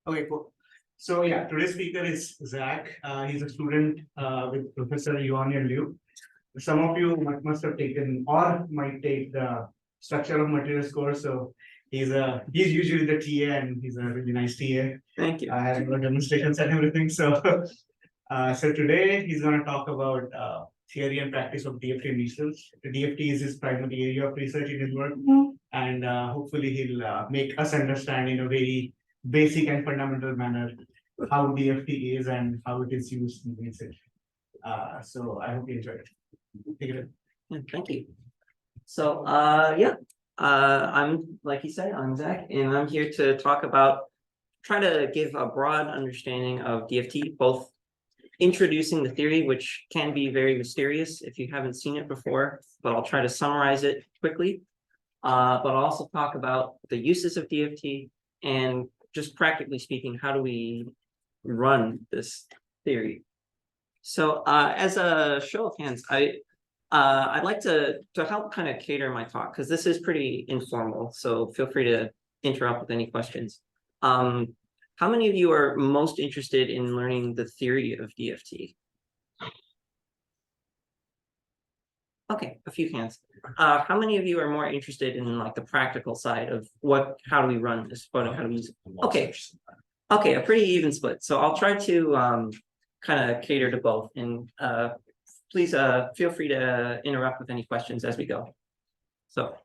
Okay, cool. So yeah, today's speaker is Zach. He's a student with Professor Yuan and Liu. Some of you must have taken or might take the structure of materials course. So he's usually the TA and he's a really nice TA. Thank you. I had demonstrations and everything. So so today he's going to talk about theory and practice of DFT research. The DFT is his primary area of research in his work, and hopefully he'll make us understand in a very basic and fundamental manner how DFT is and how it is used in research. So I hope you enjoy it. Take it away. Thank you. So I'm, like you said, I'm Zach, and I'm here to talk about, try to give a broad understanding of DFT, both introducing the theory, which can be very mysterious if you haven't seen it before, but I'll try to summarize it quickly. But I'll also talk about the uses of DFT and just practically speaking, how do we run this theory? So as a show of hands, I'd like to help kind of cater my talk, because this is pretty informal, so feel free to interrupt with any questions. How many of you are most interested in learning the theory of DFT? Okay, a few hands. How many of you are more interested in like the practical side of how do we run this? How do we use it? Okay, a pretty even split. So I'll try to kind of cater to both, and please feel free to interrupt with any questions as we go. So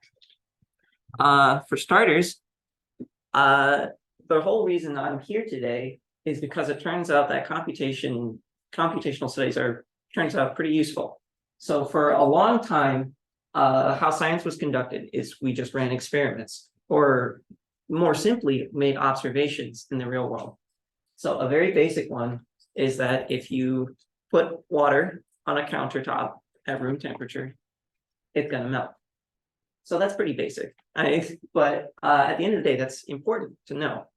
for starters, the whole reason I'm here today is because it turns out that computational studies turns out pretty useful. So for a long time, how science was conducted is we just ran experiments, or more simply, made observations in the real world. So a very basic one is that if you put water on a countertop at room temperature, it's going to melt. So that's pretty basic. But at the end of the day, that's important to know.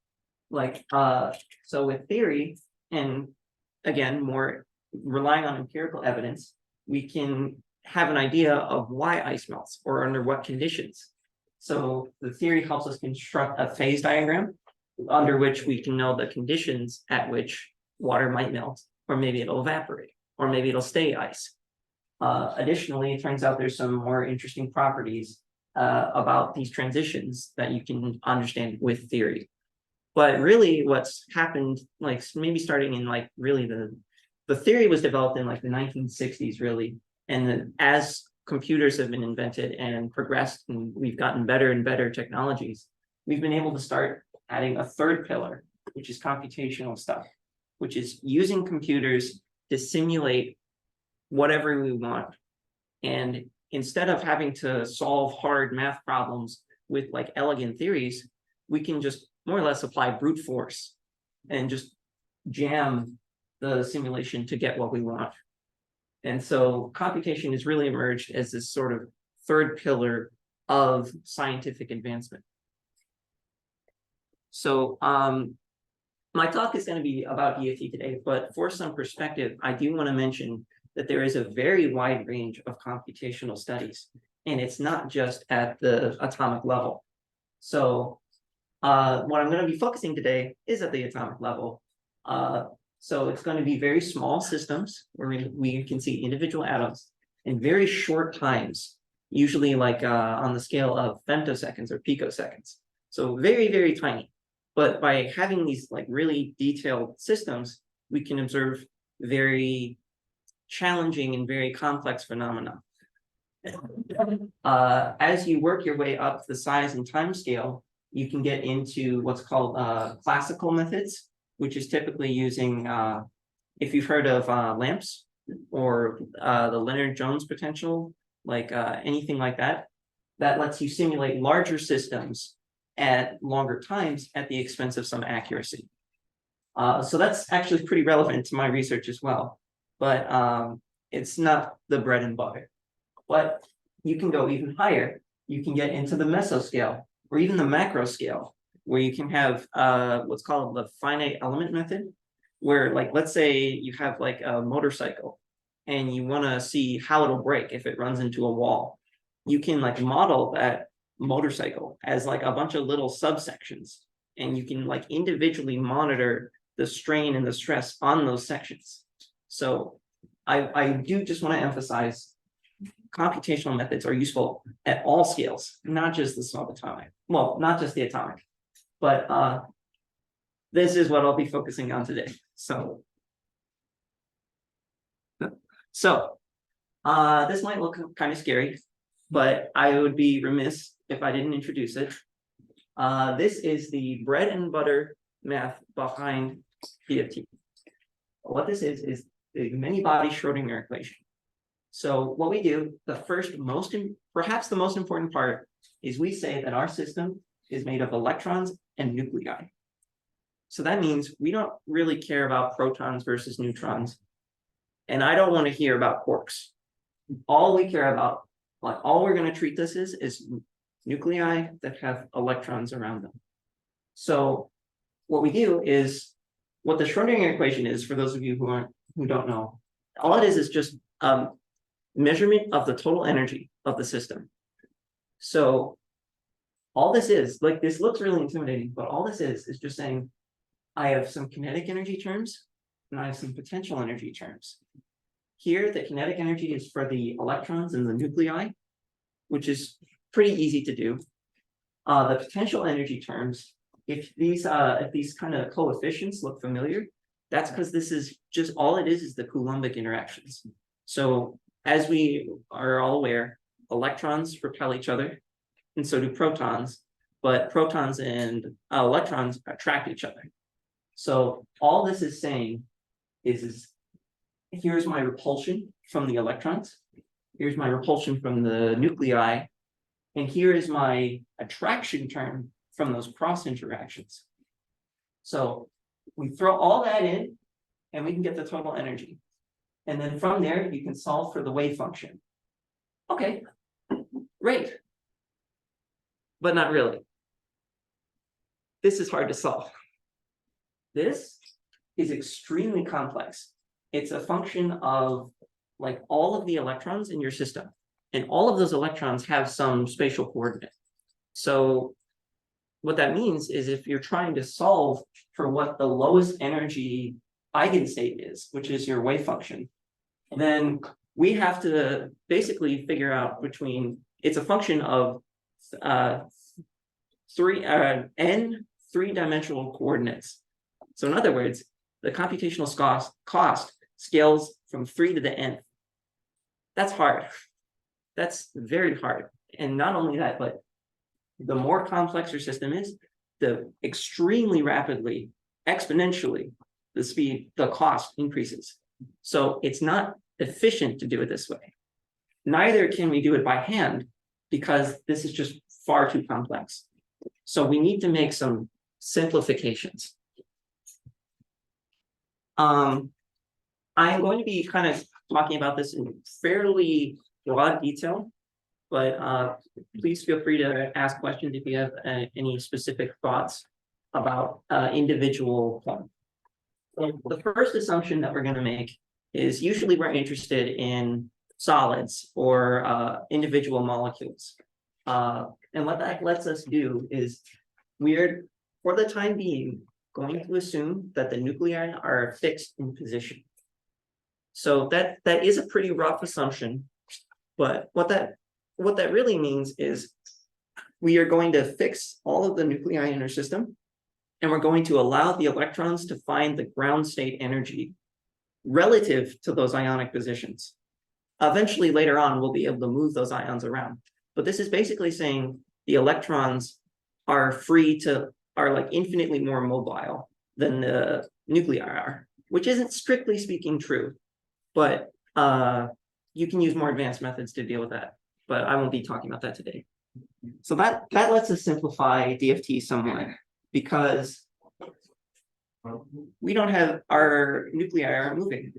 Like, so with theory, and again, more relying on empirical evidence, we can have an idea of why ice melts or under what conditions. So the theory helps us construct a phase diagram under which we can know the conditions at which water might melt, or maybe it'll evaporate, or maybe it'll stay ice. Additionally, it turns out there's some more interesting properties about these transitions that you can understand with theory. But really what's happened, like maybe starting in like really the theory was developed in like the 1960s really. And as computers have been invented and progressed and we've gotten better and better technologies, we've been able to start adding a third pillar, which is computational stuff, which is using computers to simulate whatever we want. And instead of having to solve hard math problems with like elegant theories, we can just more or less apply brute force and just jam the simulation to get what we want. And so computation has really emerged as this sort of third pillar of scientific advancement. So my talk is going to be about DFT today, but for some perspective, I do want to mention that there is a very wide range of computational studies, and it's not just at the atomic level. So what I'm going to be focusing today is at the atomic level. So it's going to be very small systems where we can see individual atoms in very short times, usually like on the scale of femtoseconds or picoseconds. So very, very tiny. But by having these like really detailed systems, we can observe very challenging and very complex phenomena. As you work your way up the size and time scale, you can get into what's called classical methods, which is typically using, if you've heard of lamps or the Leonard-Jones potential, like anything like that, that lets you simulate larger systems at longer times at the expense of some accuracy. So that's actually pretty relevant to my research as well, but it's not the bread and butter. But you can go even higher. You can get into the mesoscale or even the macro scale, where you can have what's called the finite element method, where like, let's say you have like a motorcycle and you want to see how it'll break if it runs into a wall. You can like model that motorcycle as like a bunch of little subsections and you can like individually monitor the strain and the stress on those sections. So I do just want to emphasize computational methods are useful at all scales, not just the subatomic. Well, not just the atomic, but this is what I'll be focusing on today. So this might look kind of scary, but I would be remiss if I didn't introduce it. This is the bread and butter math behind DFT. What this is the many-body Schrodinger equation. So what we do, the first perhaps the most important part is we say that our system is made of electrons and nuclei. So that means we don't really care about protons versus neutrons. And I don't want to hear about quarks. All we care about, like all we're going to treat this is nuclei that have electrons around them. So what we do is, what the Schrodinger equation is, for those of you who don't know, all it is just measurement of the total energy of the system. So all this is, like, this looks really intimidating, but all this is just saying, I have some kinetic energy terms and I have some potential energy terms. Here, the kinetic energy is for the electrons and the nuclei, which is pretty easy to do. The potential energy terms, if these kind of coefficients look familiar, that's because this is just all it is the Coulombic interactions. So as we are all aware, electrons repel each other, and so do protons, but protons and electrons attract each other. So all this is saying is here's my repulsion from the electrons, here's my repulsion from the nuclei, and here is my attraction term from those cross interactions. So we throw all that in, and we can get the total energy. And then from there, you can solve for the wave function. Okay, great. But not really. This is hard to solve. This is extremely complex. It's a function of like all of the electrons in your system. And all of those electrons have some spatial coordinate. So what that means is if you're trying to solve for what the lowest energy eigenstate is, which is your wave function, then we have to basically figure out it's a function of n three-dimensional coordinates. So in other words, the computational cost scales from 3 to the nth. That's hard. That's very hard. And not only that, but the more complex your system is, the extremely rapidly, exponentially, the cost increases. So it's not efficient to do it this way. Neither can we do it by hand, because this is just far too complex. So we need to make some simplifications. I'm going to be kind of talking about this in fairly broad detail, but please feel free to ask questions if you have any specific thoughts about individual points. So the first assumption that we're going to make is usually we're interested in solids or individual molecules. And what that lets us do is we're, for the time being, going to assume that the nuclei are fixed in position. So that is a pretty rough assumption, but what that really means is we are going to fix all of the nuclei in our system, and we're going to allow the electrons to find the ground state energy relative to those ionic positions. Eventually, later on, we'll be able to move those ions around. But this is basically saying the electrons are like infinitely more mobile than the nuclei are, which isn't strictly speaking true, but you can use more advanced methods to deal with that. But I won't be talking about that today. So that lets us simplify DFT somewhat, because we don't have, our nuclei aren't moving.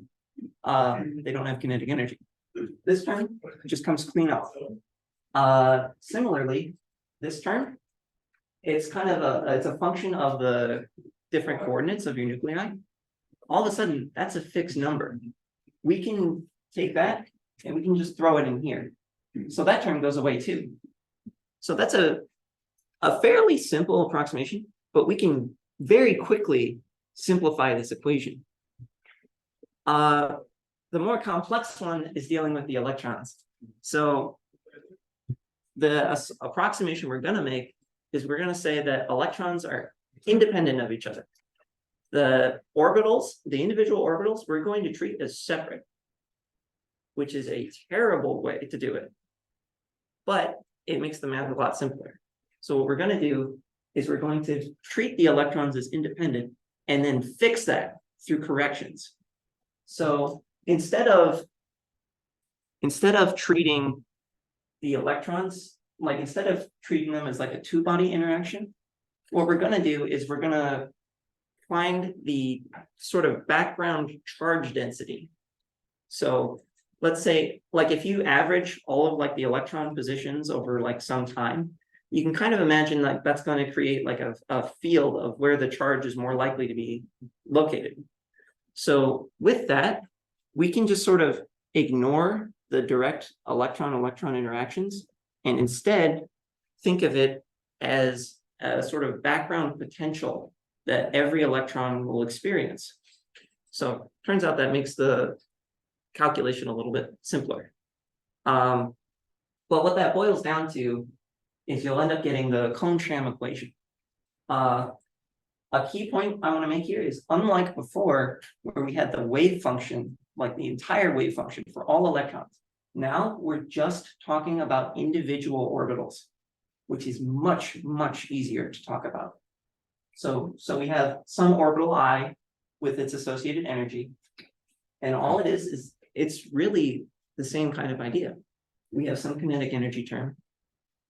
They don't have kinetic energy. This term just comes clean up. Similarly, this term, it's kind of it's a function of the different coordinates of your nuclei. All of a sudden, that's a fixed number. We can take that and we can just throw it in here. So that term goes away too. So that's a fairly simple approximation. but we can very quickly simplify this equation. The more complex one is dealing with the electrons. So the approximation we're going to make is we're going to say that electrons are independent of each other. The orbitals, the individual orbitals, we're going to treat as separate, which is a terrible way to do it. But it makes the math a lot simpler. So what we're going to do is we're going to treat the electrons as independent and then fix that through corrections. So instead of treating the electrons, like instead of treating them as like a two-body interaction, what we're going to do is we're going to find the sort of background charge density. So let's say, like if you average all of like the electron positions over like some time, you can kind of imagine like that's going to create like a field of where the charge is more likely to be located. So with that, we can just sort of ignore the direct electron-electron interactions and instead think of it as a sort of background potential that every electron will experience. So turns out that makes the calculation a little bit simpler. But what that boils down to is you'll end up getting the Kohn-Sham equation. A key point I want to make here is unlike before, where we had the wave function, like the entire wave function for all electrons, now we're just talking about individual orbitals, which is much, much easier to talk about. So we have some orbital I with its associated energy, and all it is it's really the same kind of idea. We have some kinetic energy term.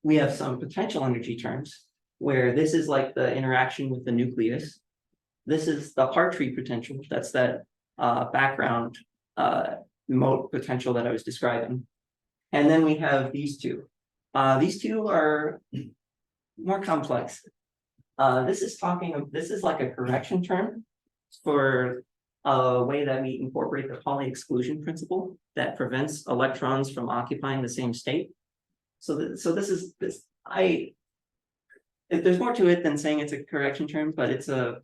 We have some potential energy terms, where this is like the interaction with the nucleus. This is the Hartree potential. That's that background mode potential that I was describing. And then we have these two. These two are more complex. This is like a correction term for a way that we incorporate the Pauli exclusion principle that prevents electrons from occupying the same state. There's more to it than saying it's a correction term, but it's a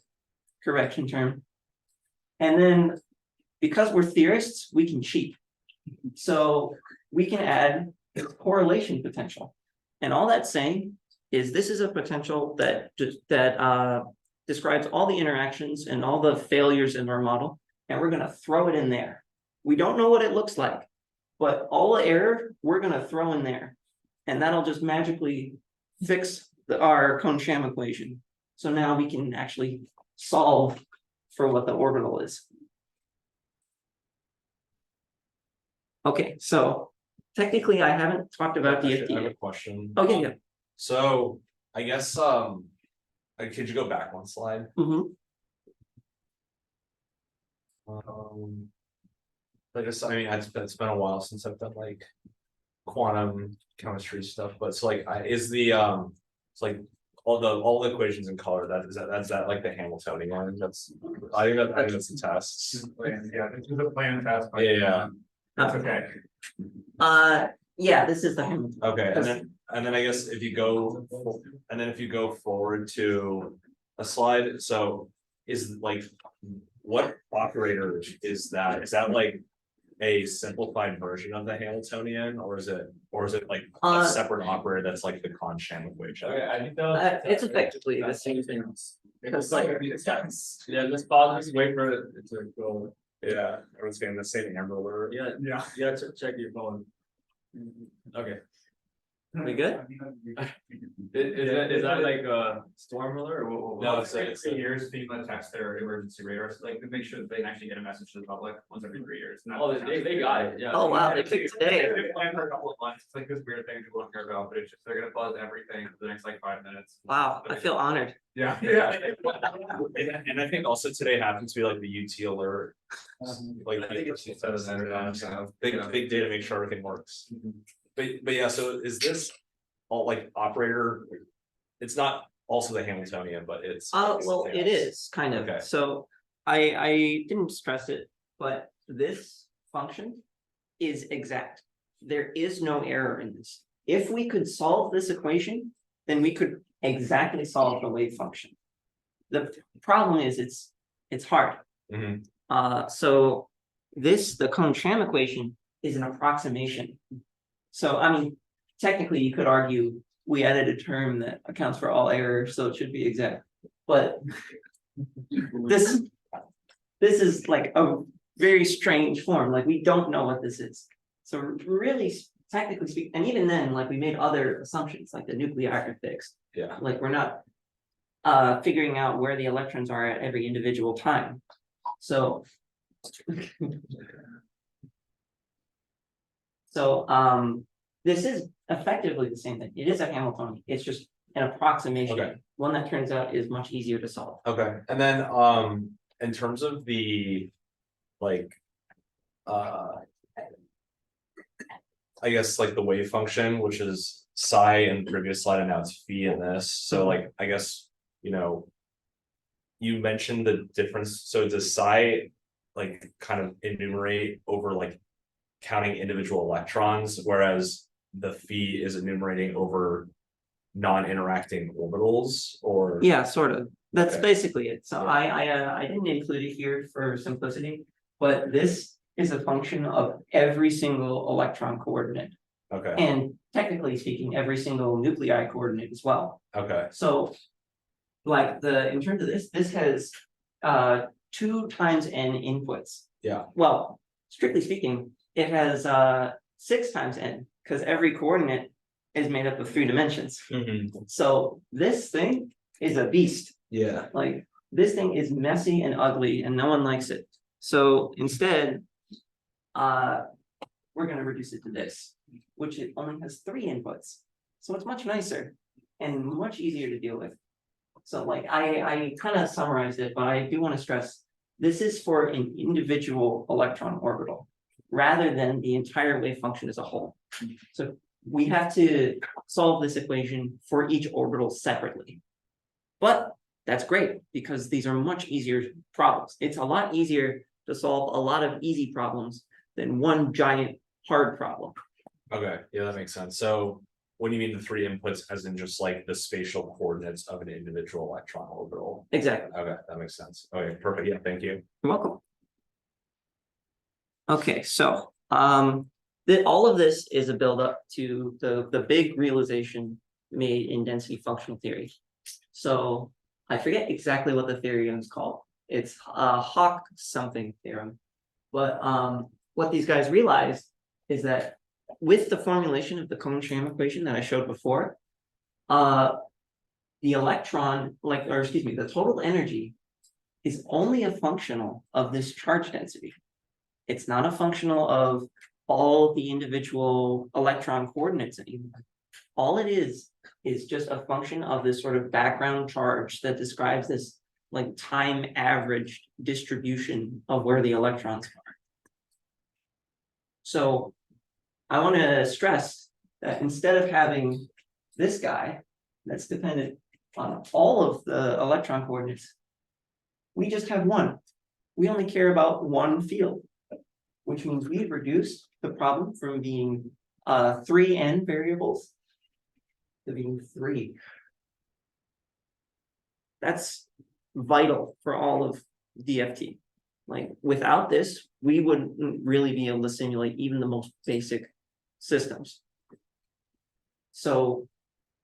correction term. And then because we're theorists, we can cheat. So we can add correlation potential. And all that's saying is this is a potential that describes all the interactions and all the failures in our model, and we're going to throw it in there. We don't know what it looks like, but all the error we're going to throw in there, and that'll just magically fix our Kohn-Sham equation. So now we can actually solve for what the orbital is. Okay, so technically I haven't talked about DFT. I have a question. Okay, yeah. So I guess could you go back one slide? I mean, it's been a while since I've done like quantum chemistry stuff, but it's like it's like all the equations in color. That's like the Hamiltonian. I think that's the tests. Yeah, this is a plan task. Yeah. That's okay. Yeah, this is the Hamilton. Okay, and then I guess if you go forward to a slide, so is like what operator is that? Is that like a simplified version of the Hamiltonian, or is it like a separate operator that's like the Kohn-Sham equation? Okay, I think it's effectively the same thing. Because like yeah, just pause, wait for it to go. Yeah, I was getting the same Amber alert. Yeah, check your phone. Okay. We good? Is that like a storm alert or what? No, It's every 3 years, FEMA tests their emergency radars, like to make sure that they can actually get a message to the public once every 3 years. Oh, they got it, yeah. Oh wow, they picked today. They plan for a couple of months. It's like this weird thing people don't care about, but it's just they're gonna buzz everything for the next like 5 minutes. Wow, I feel honored. Yeah. And I think also today happens to be like the UT alert. Like I think it's big data to make sure everything works. But yeah, so is this all like operator? It's not also the Hamiltonian, but it's Well, it is kind of. Okay. So I didn't stress it, but this function is exact. There is no error in this. If we could solve this equation, then we could exactly solve the wave function. the problem is it's hard. Mhm. So the Shring equation is an approximation. So I mean, technically you could argue we added a term that accounts for all errors, so it should be exact. But this is like a very strange form. Like we don't know what this is. So really, technically speaking, and even then, like we made other assumptions, like the nuclei are fixed. Yeah. Like we're not figuring out where the electrons are at every individual time. So this is effectively the same thing. It is a Hamiltonian. It's just an approximation. Okay. One that turns out is much easier to solve. Okay, and then in terms of the like I guess like the wave function, which is psi in the previous slide and now it's phi in this. So like I guess you mentioned the difference. So does psi like kind of enumerate over like counting individual electrons, whereas the phi is enumerating over non-interacting orbitals, or Yeah, sort of. That's Okay. basically it. So Yeah. I didn't include it here for simplicity, but this is a function of every single electron coordinate, Okay, and technically speaking, every single nuclei coordinate as well. okay, So, like in terms of this has 2 times n inputs. yeah, Well, strictly speaking, it has 6 times n, because every coordinate is made up of 3 dimensions. So this thing is a beast. yeah, Like this thing is messy and ugly and no one likes it. So instead, we're gonna reduce it to this, which it only has 3 inputs. So it's much nicer and much easier to deal with. So like I kind of summarized it, but I do want to stress this is for an individual electron orbital rather than the entire wave function as a whole. So we have to solve this equation for each orbital separately. But that's great because these are much easier problems. It's a lot easier to solve a lot of easy problems than one giant hard problem. okay, yeah, that makes sense. So when you mean the 3 inputs, as in just like the spatial coordinates of an individual electron orbital? Exactly. Okay, that makes sense. Okay, perfect, yeah, thank you. You're welcome. Okay, so all of this is a buildup to the big realization made in density functional theory. So I forget exactly what the theorem is called. It's Hawk something theorem. But what these guys realized is that with the formulation of the Shring equation that I showed before, the electron, the total energy is only a functional of this charge density. It's not a functional of all the individual electron coordinates anymore. All it is just a function of this sort of background charge that describes this like time averaged distribution of where the electrons are. So I want to stress that instead of having this guy that's dependent on all of the electron coordinates, we just have one. We only care about one field, which means we've reduced the problem from being 3 n variables to being 3. That's vital for all of DFT. Like without this, we wouldn't really be able to simulate even the most basic systems. So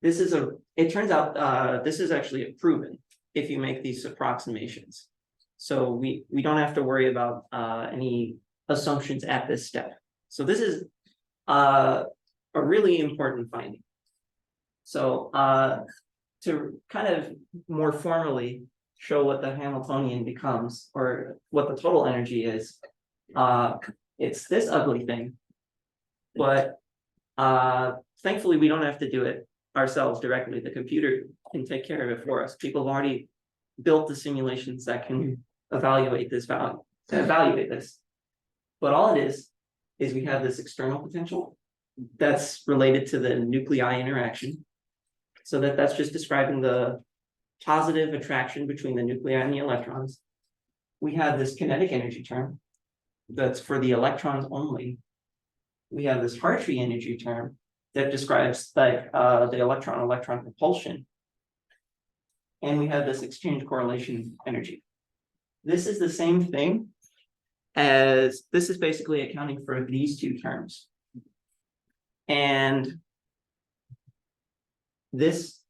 this is it turns out this is actually proven if you make these approximations. So we don't have to worry about any assumptions at this step. So this is a really important finding. So to kind of more formally show what the Hamiltonian becomes, or what the total energy is, it's this ugly thing. But thankfully, we don't have to do it ourselves directly. The computer can take care of it for us. People have already built the simulations that can evaluate this value, But all it is we have this external potential that's related to the nuclei interaction. So that's just describing the positive attraction between the nuclei and the electrons. We have this kinetic energy term that's for the electrons only. We have this Hartree energy term that describes like the electron propulsion. and we have this exchange correlation energy. This is the same thing as, this is basically accounting for these two terms. And this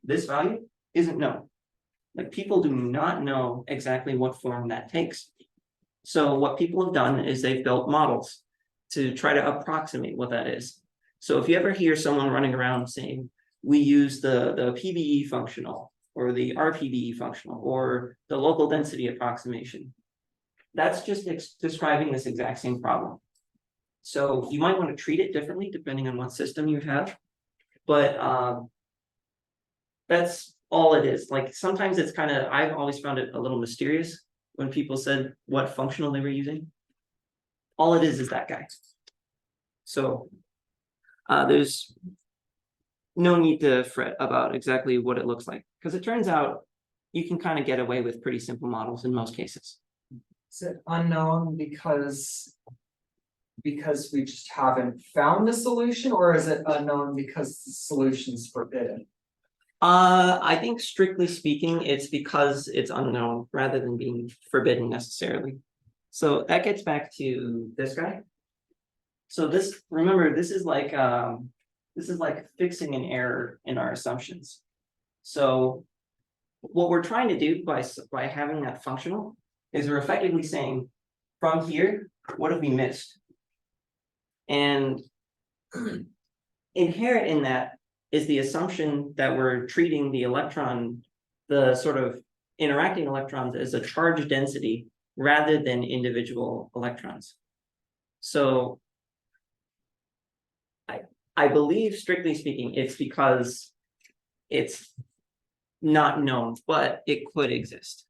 value isn't known. Like, people do not know exactly what form that takes. So what people have done is they've built models to try to approximate what that is. So if you ever hear someone running around saying, we use the PBE functional, or the RPBE functional, or the local density approximation, that's just describing this exact same problem. So you might want to treat it differently depending on what system you have, but that's all it is. Like, sometimes it's kind of, I've always found it a little mysterious when people said what functional they were using. All it is that guy. So there's no need to fret about exactly what it looks like, because it turns out you can kind of get away with pretty simple models in most cases. Is it unknown because we just haven't found a solution, or is it unknown because the solution's forbidden? I think strictly speaking, it's because it's unknown rather than being forbidden necessarily. So that gets back to this guy. So this, remember, this is like fixing an error in our assumptions. So what we're trying to do by having that functional is we're effectively saying, from here, what have we missed? And inherent in that is the assumption that we're treating the electron, the sort of interacting electrons, as a charge density rather than individual electrons. So I believe, strictly speaking, it's because it's not known, but it could exist.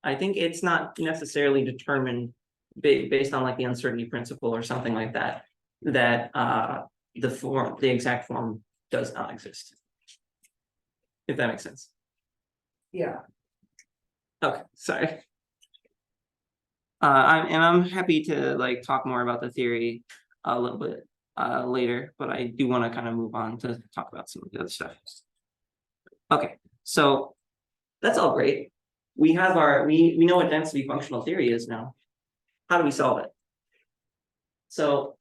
I think it's not necessarily determined based on like the uncertainty principle or something like that, that the exact form does not exist. If that makes sense. Yeah. Okay, sorry. I'm happy to like talk more about the theory a little bit later, but I do want to kind of move on to talk about some of the other stuff. Okay, so that's all great. We have we know what density functional theory is now. How do we solve it? So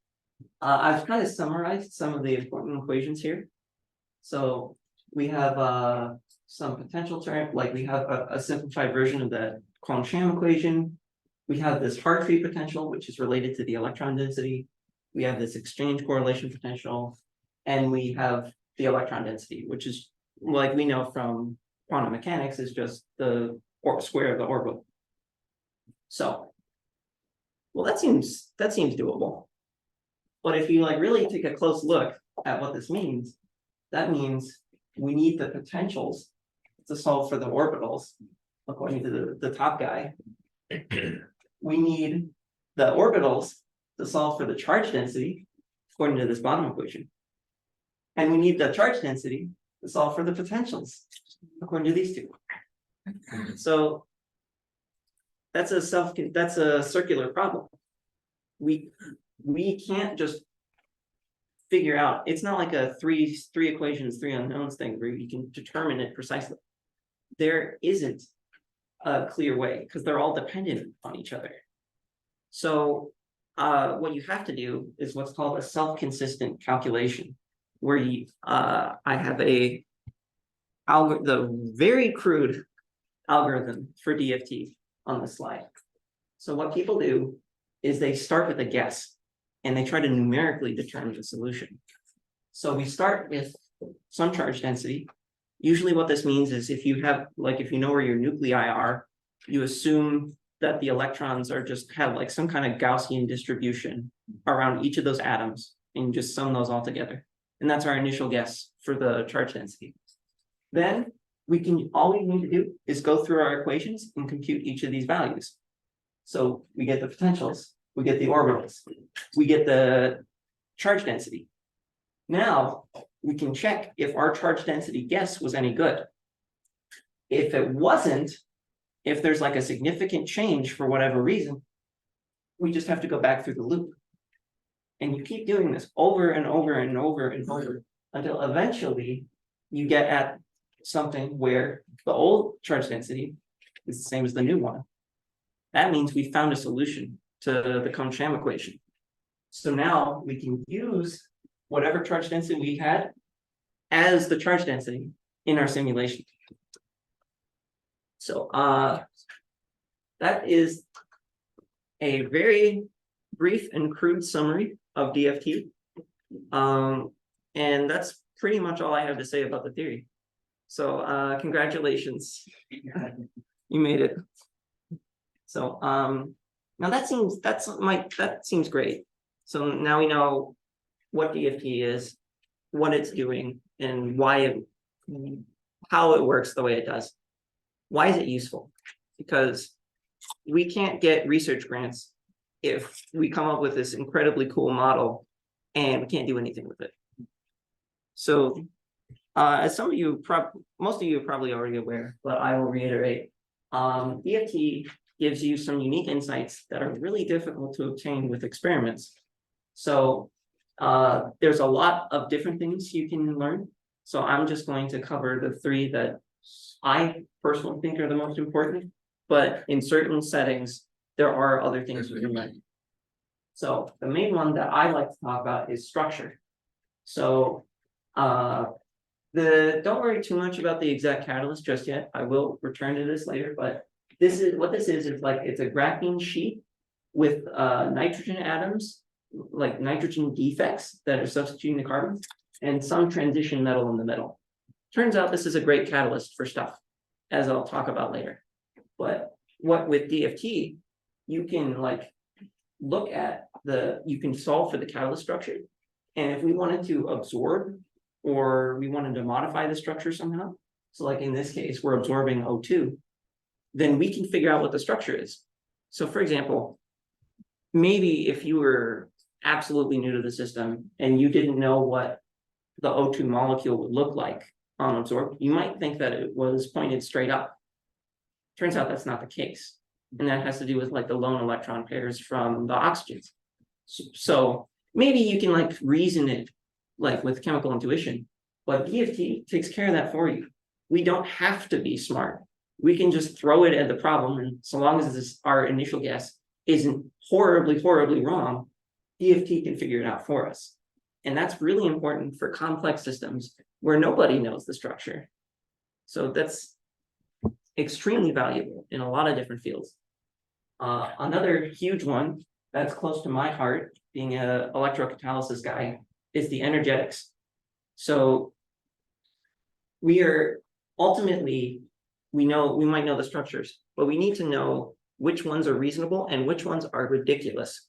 I've kind of summarized some of the important equations here. So we have some potential term, like we have a simplified version of the Quantum equation. We have this hard-free potential, which is related to the electron density. We have this exchange correlation potential, and we have the electron density, which is, like we know from quantum mechanics, is just the square of the orbital. So, well, that seems doable. But if you like really take a close look at what this means, that means we need the potentials to solve for the orbitals, according to the top guy. We need the orbitals to solve for the charge density, according to this bottom equation. And we need the charge density to solve for the potentials, according to these two. So that's a circular problem. We can't just figure out, it's not like a three equations, three unknowns thing where you can determine it precisely. There isn't a clear way because they're all dependent on each other. So what you have to do is what's called a self-consistent calculation, where I have the very crude algorithm for DFT on the slide. So what people do is they start with a guess and they try to numerically determine the solution. So we start with some charge density. Usually what this means is if you know where your nuclei are, you assume that the electrons have like some kind of Gaussian distribution around each of those atoms, and you just sum those all together. And that's our initial guess for the charge density. Then all we need to do is go through our equations and compute each of these values. So we get the potentials, we get the orbitals, we get the charge density. Now we can check if our charge density guess was any good. If it wasn't, if there's like a significant change for whatever reason, we just have to go back through the loop. And you keep doing this over and over and over and over until eventually you get at something where the old charge density is the same as the new one. That means we found a solution to the Computational equation. So now we can use whatever charge density we had as the charge density in our simulation. So that is a very brief and crude summary of DFT. And that's pretty much all I have to say about the theory. So congratulations, you made it. So now that seems great. So now we know what DFT is, what it's doing, and how it works the way it does. Why is it useful? Because we can't get research grants if we come up with this incredibly cool model and we can't do anything with it. So as most of you are probably already aware, but I will reiterate, DFT gives you some unique insights that are really difficult to obtain with experiments. So there's a lot of different things you can learn. So I'm just going to cover the three that I personally think are the most important, but in certain settings, there are other things we can learn. So the main one that I like to talk about is structure. So don't worry too much about the exact catalyst just yet. I will return to this later, but this is like it's a graphene sheet with nitrogen atoms, like nitrogen defects that are substituting the carbon, and some transition metal in the middle. Turns out this is a great catalyst for stuff, as I'll talk about later. But what with DFT, you can like look at you can solve for the catalyst structure. And if we wanted to absorb or we wanted to modify the structure somehow, so like in this case, we're absorbing O2, then we can figure out what the structure is. So for example, maybe if you were absolutely new to the system and you didn't know what the O2 molecule would look like unabsorbed, you might think that it was pointed straight up. Turns out that's not the case. And that has to do with like the lone electron pairs from the oxygens. So maybe you can like reason it like with chemical intuition, but DFT takes care of that for you. We don't have to be smart. We can just throw it at the problem, and so long as our initial guess isn't horribly, horribly wrong, DFT can figure it out for us. And that's really important for complex systems where nobody knows the structure. So that's extremely valuable in a lot of different fields. Another huge one that's close to my heart, being an electrocatalysis guy, is the energetics. So we are ultimately, we might know the structures, but we need to know which ones are reasonable and which ones are ridiculous.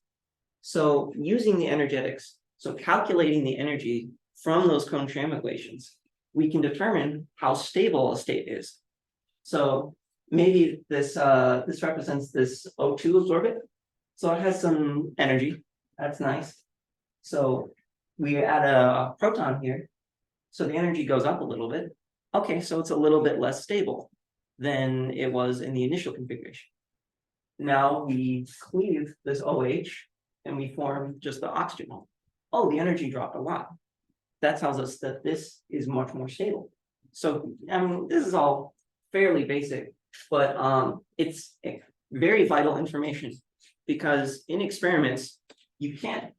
So using the energetics, so calculating the energy from those Computational equations, we can determine how stable a state is. So maybe this represents this O2 absorbent. So it has some energy. That's nice. So we add a proton here. So the energy goes up a little bit. Okay, so it's a little bit less stable than it was in the initial configuration. Now we cleave this OH and we form just the oxygen. Oh, the energy dropped a lot. That tells us that this is much more stable. So I mean, this is all fairly basic, but it's very vital information, because in experiments, you can't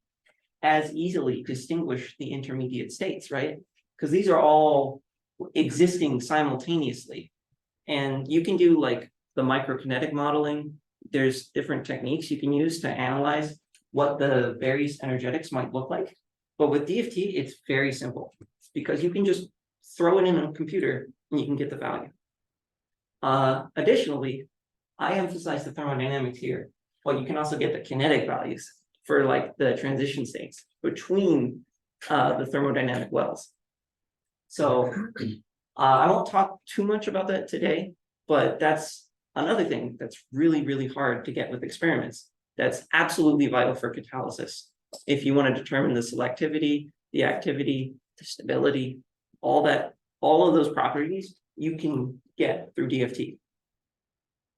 as easily distinguish the intermediate states, right? Because these are all existing simultaneously. And you can do like the microkinetic modeling. There's different techniques you can use to analyze what the various energetics might look like. But with DFT, it's very simple, because you can just throw it in a computer and you can get the value. Additionally, I emphasize the thermodynamics here, but you can also get the kinetic values for like the transition states between the thermodynamic wells. So I won't talk too much about that today, but that's another thing that's really, really hard to get with experiments. That's absolutely vital for catalysis. If you want to determine the selectivity, the activity, the stability, all of those properties you can get through DFT.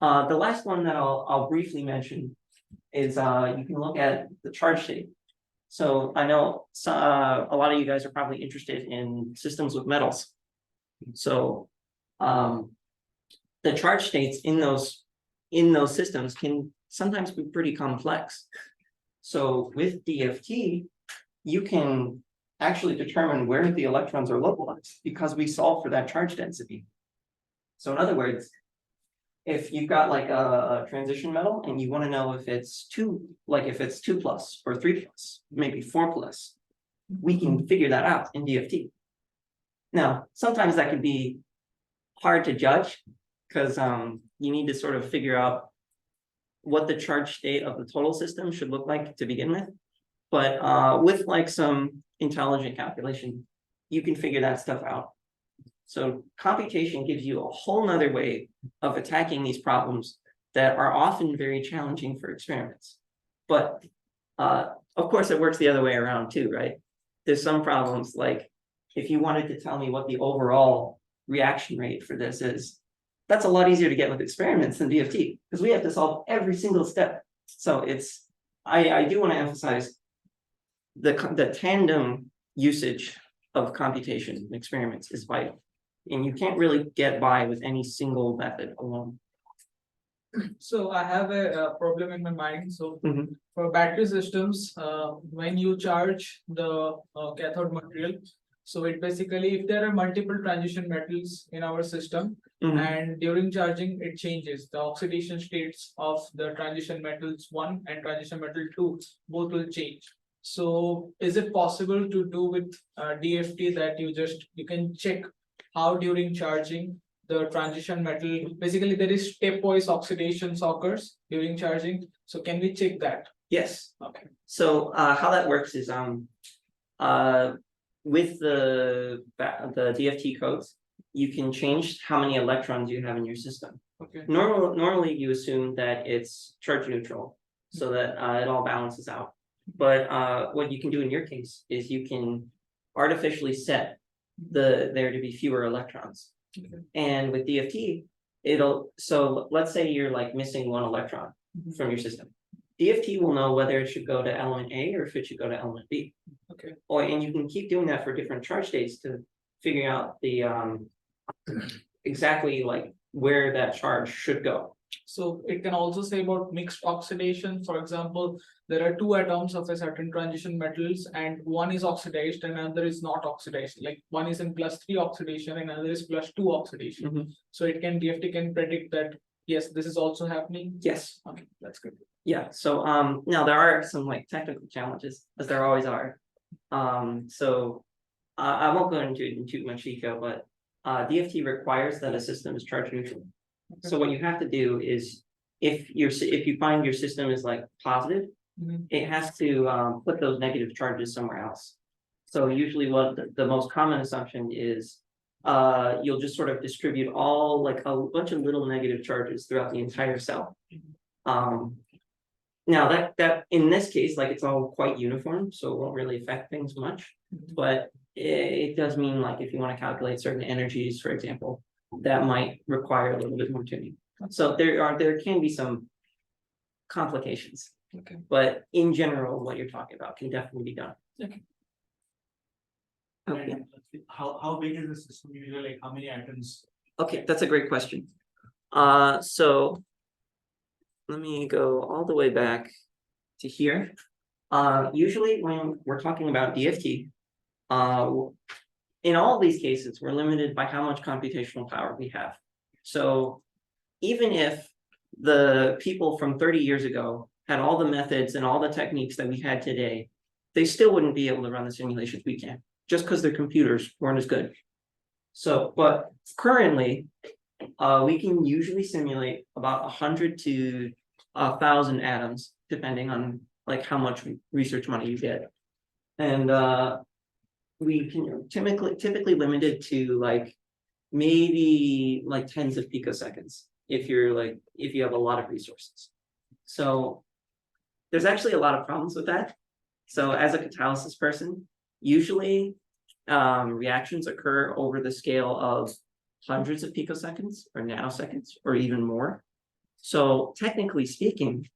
The last one that I'll briefly mention is you can look at the charge state. So I know a lot of you guys are probably interested in systems with metals. So the charge states in those systems can sometimes be pretty complex. So with DFT, you can actually determine where the electrons are localized because we solve for that charge density. So in other words, if you've got like a transition metal and you want to know if it's two plus or 3 plus, maybe 4 plus, we can figure that out in DFT. Now, sometimes that can be hard to judge because you need to sort of figure out what the charge state of the total system should look like to begin with. But with like some intelligent calculation, you can figure that stuff out. So computation gives you a whole nother way of attacking these problems that are often very challenging for experiments. But of course, it works the other way around too, right? There's some problems like if you wanted to tell me what the overall reaction rate for this is, that's a lot easier to get with experiments than DFT because we have to solve every single step. So it's, I do want to emphasize the tandem usage of computation in experiments is vital. And you can't really get by with any single method alone. So I have a problem in my mind. So Mhm. for battery systems, when you charge the cathode material, so it basically, if there are multiple transition metals in our system, Mhm. and during charging, it changes. The oxidation states of the transition metals 1 and transition metal 2, both will change. So is it possible to do with DFT that you can check how during charging the transition metal, basically there is stepwise oxidation occurs during charging. So can we check that? Yes. Okay. So how that works is with the DFT codes, you can change how many electrons you have in your system. Okay. Normally you assume that it's charge neutral, so that it all balances out. But what you can do in your case is you can artificially set there to be fewer electrons. Okay. And with DFT, so let's say you're like missing 1 electron from your system. DFT will know whether it should go to element A or if it should go to element B. Okay. And you can keep doing that for different charge states to figure out the exactly like where that charge should go. So it can also say about mixed oxidation. For example, there are 2 atoms of a certain transition metals and one is oxidized and another is not oxidized. Like one is in +3 oxidation and another is +2 oxidation. Mhm. So DFT can predict that, yes, this is also happening. Yes. Okay, that's good. Yeah. So now there are some like technical challenges, as there always are. So I won't go into it in too much detail, but DFT requires that a system is charge neutral. So what you have to do is if you find your system is like positive, Mhm. it has to put those negative charges somewhere else. So usually what the most common assumption is you'll just sort of distribute all like a bunch of little negative charges throughout the entire cell. Now that in this case, like it's all quite uniform, so it won't really affect things much. But it does mean like if you want to calculate certain energies, for example, that might require a little bit more tuning. So there can be some complications. Okay. But in general, what you're talking about can definitely be done. Okay. Okay. And how big is the system usually? Like how many atoms? Okay, that's a great question. So let me go all the way back to here. Usually when we're talking about DFT, in all these cases, we're limited by how much computational power we have. So even if the people from 30 years ago had all the methods and all the techniques that we had today, they still wouldn't be able to run the simulations we can, just because their computers weren't as good. So, but currently, we can usually simulate about 100 to 1,000 atoms, depending on like how much research money you get. And we can typically limited to like maybe like tens of picoseconds if you have a lot of resources. So there's actually a lot of problems with that. So as a catalysis person, usually reactions occur over the scale of hundreds of picoseconds or nanoseconds or even more. So technically speaking,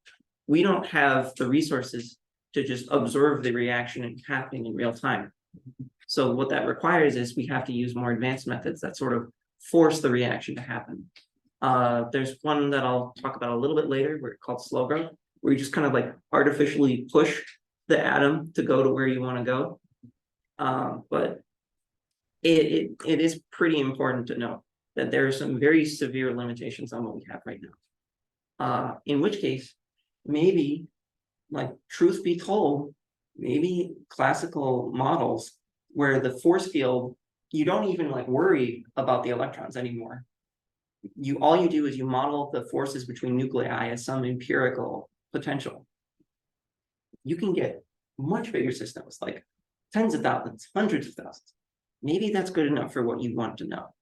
we don't have the resources to just observe the reaction happening in real time. So what that requires is we have to use more advanced methods that sort of force the reaction to happen. There's one that I'll talk about a little bit later, where it's called slow growth, where you just kind of like artificially push the atom to go to where you want to go. But it is pretty important to know that there are some very severe limitations on what we have right now. In which case, maybe, like, truth be told, maybe classical models where the force field, you don't even like worry about the electrons anymore. All you do is you model the forces between nuclei as some empirical potential. You can get much bigger systems, like tens of thousands, hundreds of thousands. Maybe that's good enough for what you want to know.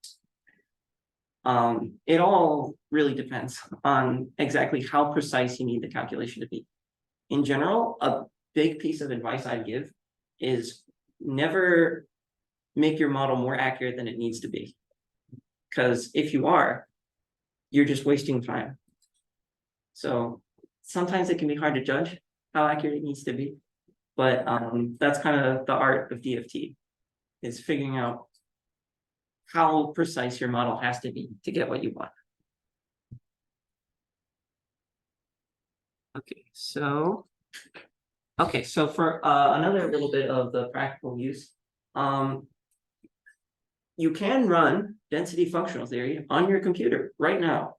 It all really depends on exactly how precise you need the calculation to be. In general, a big piece of advice I'd give is never make your model more accurate than it needs to be. Because if you are, you're just wasting time. So sometimes it can be hard to judge how accurate it needs to be. But that's kind of the art of DFT, is figuring out how precise your model has to be to get what you want. Okay, so for another little bit of the practical use, you can run density functional theory on your computer right now.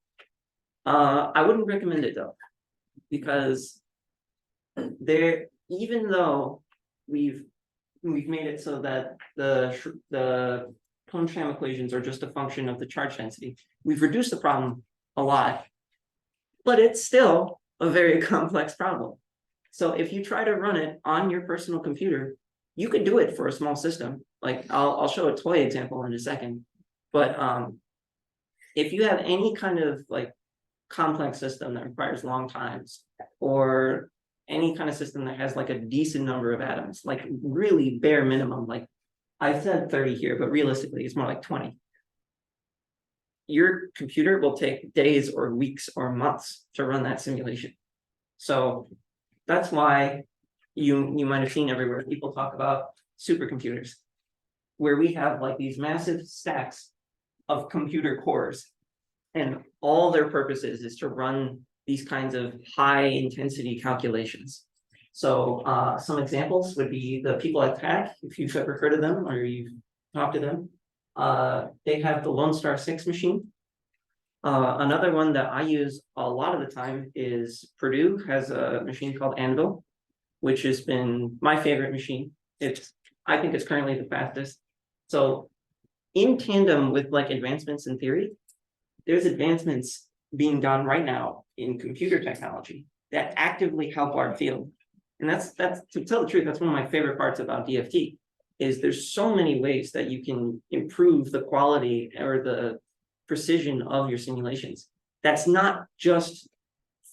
I wouldn't recommend it though, because even though we've made it so that the Shring equations are just a function of the charge density, we've reduced the problem a lot, but it's still a very complex problem. So if you try to run it on your personal computer, you could do it for a small system. Like I'll show a toy example in a second, but if you have any kind of like complex system that requires long times, or any kind of system that has like a decent number of atoms, like really bare minimum, like I said 30 here, but realistically it's more like 20. Your computer will take days or weeks or months to run that simulation. So that's why you might have seen everywhere people talk about supercomputers, where we have like these massive stacks of computer cores, and all their purposes is to run these kinds of high intensity calculations. So some examples would be the people at TAC, if you've ever heard of them or you've talked to them. They have the Lone Star 6 machine. Another one that I use a lot of the time is Purdue has a machine called Anvil, which has been my favorite machine. I think it's currently the fastest. So in tandem with like advancements in theory, there's advancements being done right now in computer technology that actively help our field. And that's to tell the truth, that's one of my favorite parts about DFT, is there's so many ways that you can improve the quality or the precision of your simulations. That's not just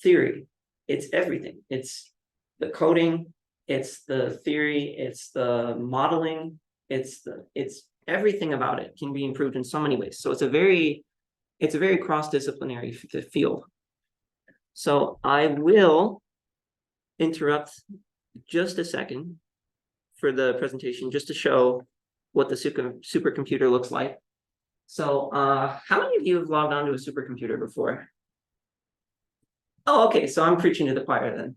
theory, it's everything. It's the coding, it's the theory, it's the modeling, it's everything about it can be improved in so many ways. So it's a very cross-disciplinary field. So I will interrupt just a second for the presentation, just to show what the supercomputer looks like. So how many of you have logged onto a supercomputer before? Oh, okay, so I'm preaching to the choir then.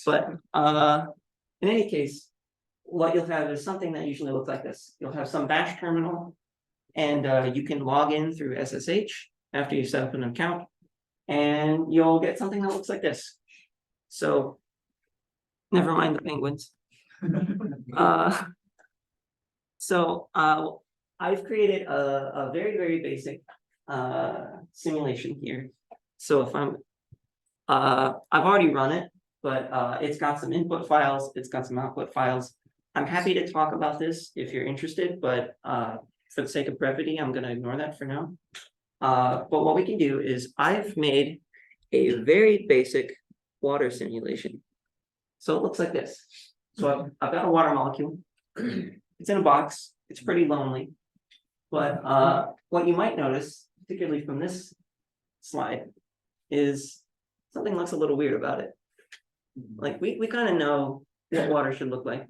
But in any case, what you'll have is something that usually looks like this. You'll have some bash terminal, and you can log in through SSH after you set up an account, and you'll get something that looks like this. So never mind the penguins. I've created a very, very basic simulation here. So if I've already run it, but it's got some input files, it's got some output files. I'm happy to talk about this if you're interested, but for the sake of brevity, I'm going to ignore that for now. But what we can do is I've made a very basic water simulation. So it looks like this. So I've got a water molecule. It's in a box. It's pretty lonely. But what you might notice, particularly from this slide, is something looks a little weird about it. Like we kind of know what water should look like.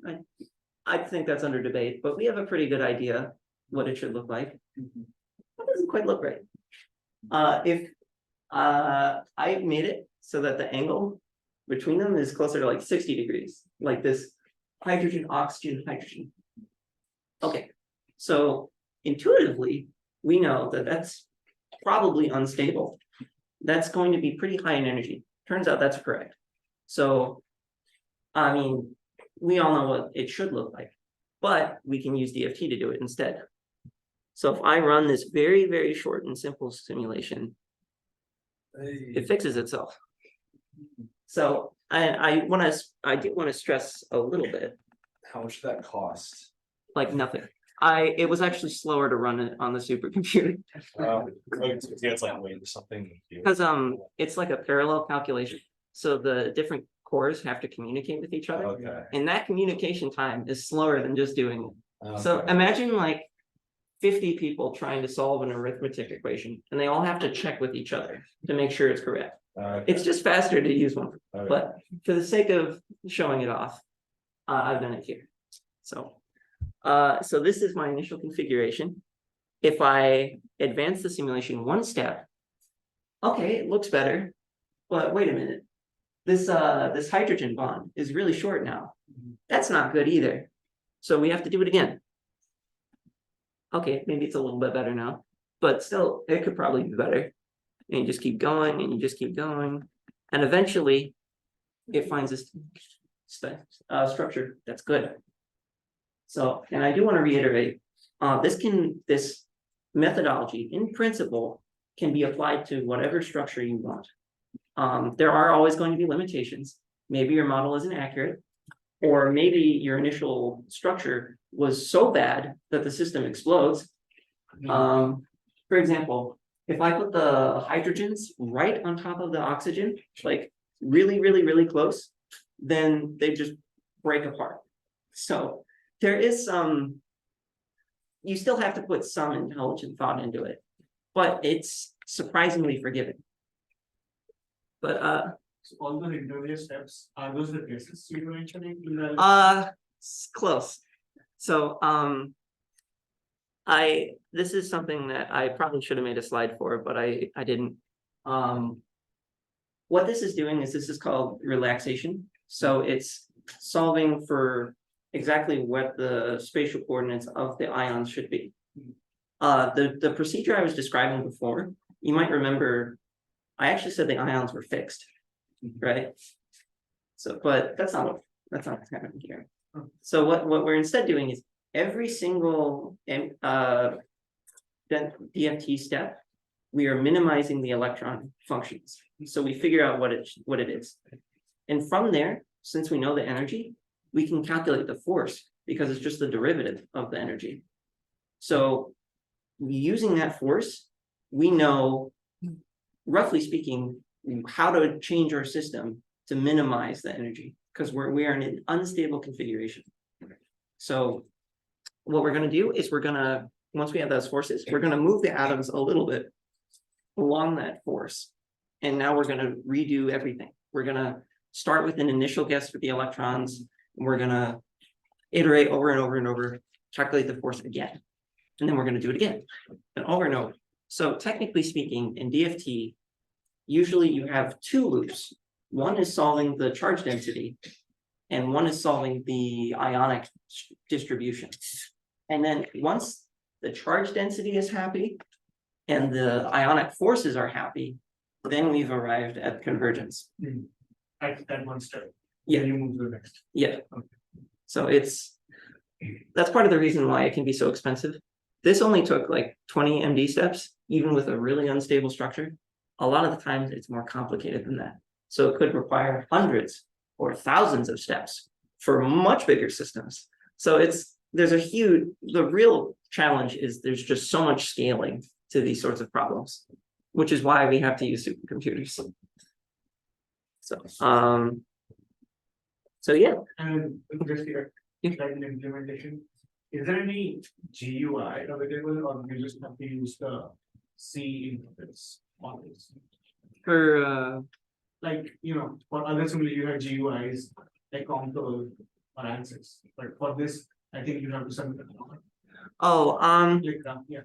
I think that's under debate, but we have a pretty good idea what it should look like. That doesn't quite look right. If I made it so that the angle between them is closer to like 60 degrees, like this hydrogen, oxygen, hydrogen. Okay, so intuitively, we know that that's probably unstable. That's going to be pretty high in energy. Turns out that's correct. So, I mean, we all know what it should look like, but we can use DFT to do it instead. So if I run this very, very short and simple simulation, it fixes itself. So I do want to stress a little bit, How much did that cost? like nothing. It was actually slower to run it on the supercomputer It's like weight or something. because it's like a parallel calculation. So the different cores have to communicate with each other, Okay. and that communication time is slower than just doing it. So Okay. imagine like 50 people trying to solve an arithmetic equation, and they all have to check with each other to make sure it's correct. Okay. It's just faster to use one, Okay. but for the sake of showing it off, I've done it here. So, so this is my initial configuration. If I advance the simulation one step, okay, it looks better, but wait a minute. This hydrogen bond is really short now. That's not good either. So we have to do it again. Okay, maybe it's a little bit better now, but still, it could probably be better. And you just keep going, and you just keep going, and eventually, it finds this structure that's good. So, and I do want to reiterate, this methodology, in principle, can be applied to whatever structure you want. There are always going to be limitations. Maybe your model isn't accurate, or maybe your initial structure was so bad that the system explodes. For example, if I put the hydrogens right on top of the oxygen, like really, really, really close, then they just break apart. So there is some, you still have to put some intelligent thought into it, but it's surprisingly forgiving. But So all those intermediate steps, are those the cases you were mentioning in the? close. So this is something that I probably should have made a slide for, but I didn't. What this is doing is this is called relaxation. So it's solving for exactly what the spatial coordinates of the ions should be. The procedure I was describing before, you might remember, I actually said the ions were fixed, right? So, but that's not what's happening here. So what we're instead doing is every single DFT step, we are minimizing the electron functions. So we figure out what it is. And from there, since we know the energy, we can calculate the force because it's just the derivative of the energy. So using that force, we know, roughly speaking, how to change our system to minimize the energy because we are in an unstable configuration. So what we're going to do is once we have those forces, we're going to move the atoms a little bit along that force. And now we're going to redo everything. We're going to start with an initial guess for the electrons. And we're going to iterate over and over and over, calculate the force again. And then we're going to do it again and over and over. So technically speaking, in DFT, usually you have two loops. One is solving the charge density, and one is solving the ionic distribution. And then once the charge density is happy and the ionic forces are happy, then we've arrived at convergence. At that one step. Yeah. Then you move to the next. Yeah. Okay. So that's part of the reason why it can be so expensive. This only took like 20 MD steps, even with a really unstable structure. A lot of the times it's more complicated than that. So it could require hundreds or thousands of steps for much bigger systems. So the real challenge is there's just so much scaling to these sorts of problems, which is why we have to use supercomputers. So yeah. And just here, like in implementation, is there any GUI available or you just have to use the C interface on this? For Like, for other simulations you have GUIs like Control or Ansys, but for this, I think you have to submit it. yeah.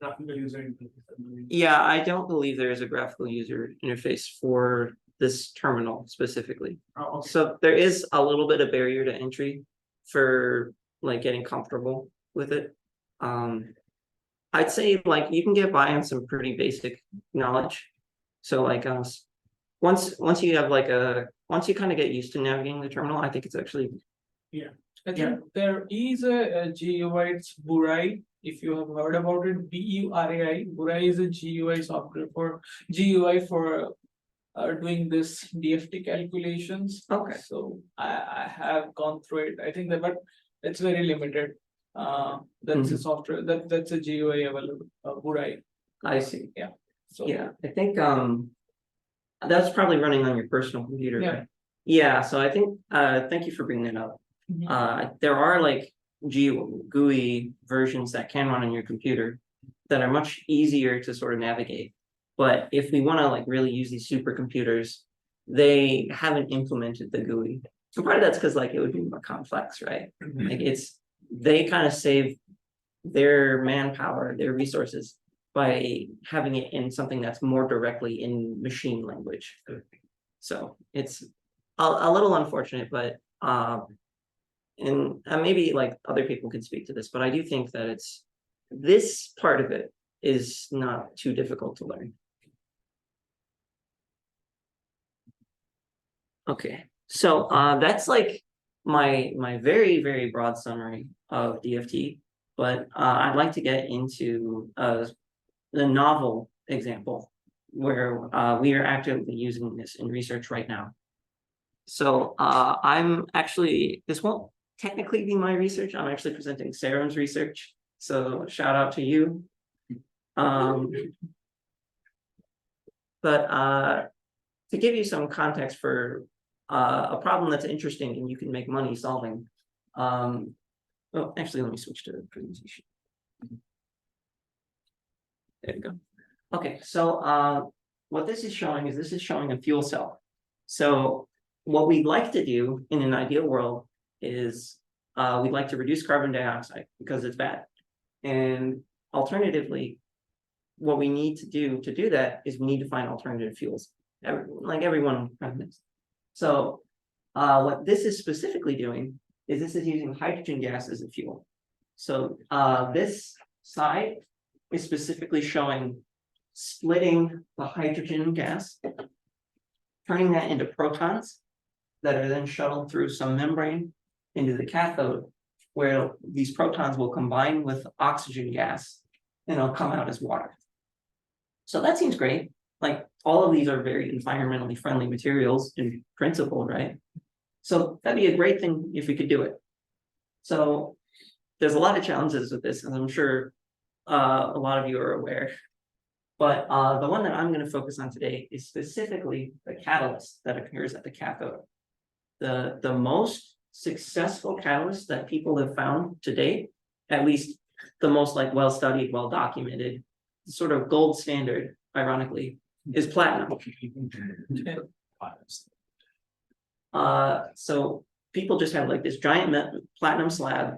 graphical user interface. Yeah, I don't believe there is a graphical user interface for this terminal specifically. Oh, okay. So there is a little bit of barrier to entry for like getting comfortable with it. I'd say like you can get by on some pretty basic knowledge. So like once you have like once you kind of get used to navigating the terminal, I think it's actually I think there is a GUI, it's Burai, if you have heard about it, BURAI. Burai is a GUI software for GUI for doing this DFT calculations. okay. So I have gone through it. I think that, but it's very limited. That's a software that's a GUI available, Burai. I see. So Yeah, I think that's probably running on your personal computer, Yeah. right? Yeah, so I think thank you for bringing that up. There are like GUI versions that can run on your computer that are much easier to sort of navigate. But if we want to like really use these supercomputers, they haven't implemented the GUI. So part of that's because like it would be more complex, right? Like they kind of save their manpower, their resources by having it in something that's more directly in machine language. So it's a little unfortunate, but and maybe like other people can speak to this, but I do think that it's this part of it is not too difficult to learn. Okay, so that's like my very broad summary of DFT, but I'd like to get into the novel example where we are actively using this in research right now. So I'm actually, this won't technically be my research. I'm actually presenting Sarah's research. So shout out to you. But to give you some context for a problem that's interesting and you can make money solving. Well, actually, let me switch to the presentation. There we go. Okay, so what this is showing is a fuel cell. So what we'd like to do in an ideal world is we'd like to reduce carbon dioxide because it's bad. And alternatively, what we need to do that is we need to find alternative fuels, like everyone knows. So what this is specifically doing is this is using hydrogen gas as a fuel. So this side is specifically showing splitting the hydrogen gas, turning that into protons that are then shuttled through some membrane into the cathode, where these protons will combine with oxygen gas and it'll come out as water. So that seems great. Like all of these are very environmentally friendly materials in principle, right? So that'd be a great thing if we could do it. So there's a lot of challenges with this, and I'm sure a lot of you are aware. But the one that I'm going to focus on today is specifically the catalyst that occurs at the cathode. The most successful catalyst that people have found to date, at least the most like well-studied, well-documented, sort of gold standard, ironically, is platinum. So people just have like this giant platinum slab,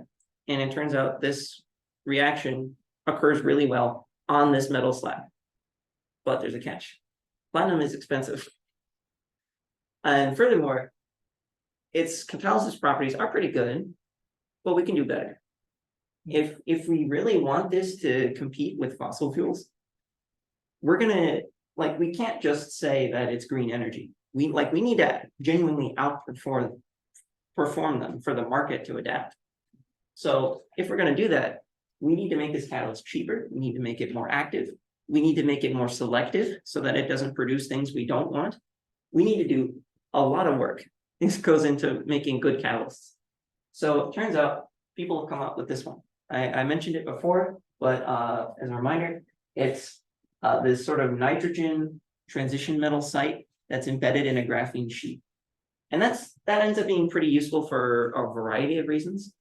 and it turns out this reaction occurs really well on this metal slab. But there's a catch. Platinum is expensive. And furthermore, its catalysis properties are pretty good, but we can do better. If we really want this to compete with fossil fuels, we're gonna, like, we can't just say that it's green energy. We need to genuinely outperform them for the market to adapt. So if we're gonna do that, we need to make this catalyst cheaper. We need to make it more active. We need to make it more selective so that it doesn't produce things we don't want. We need to do a lot of work. This goes into making good catalysts. So it turns out people have come up with this one. I mentioned it before, but as a reminder, it's this sort of nitrogen transition metal site that's embedded in a graphene sheet. And that ends up being pretty useful for a variety of reasons.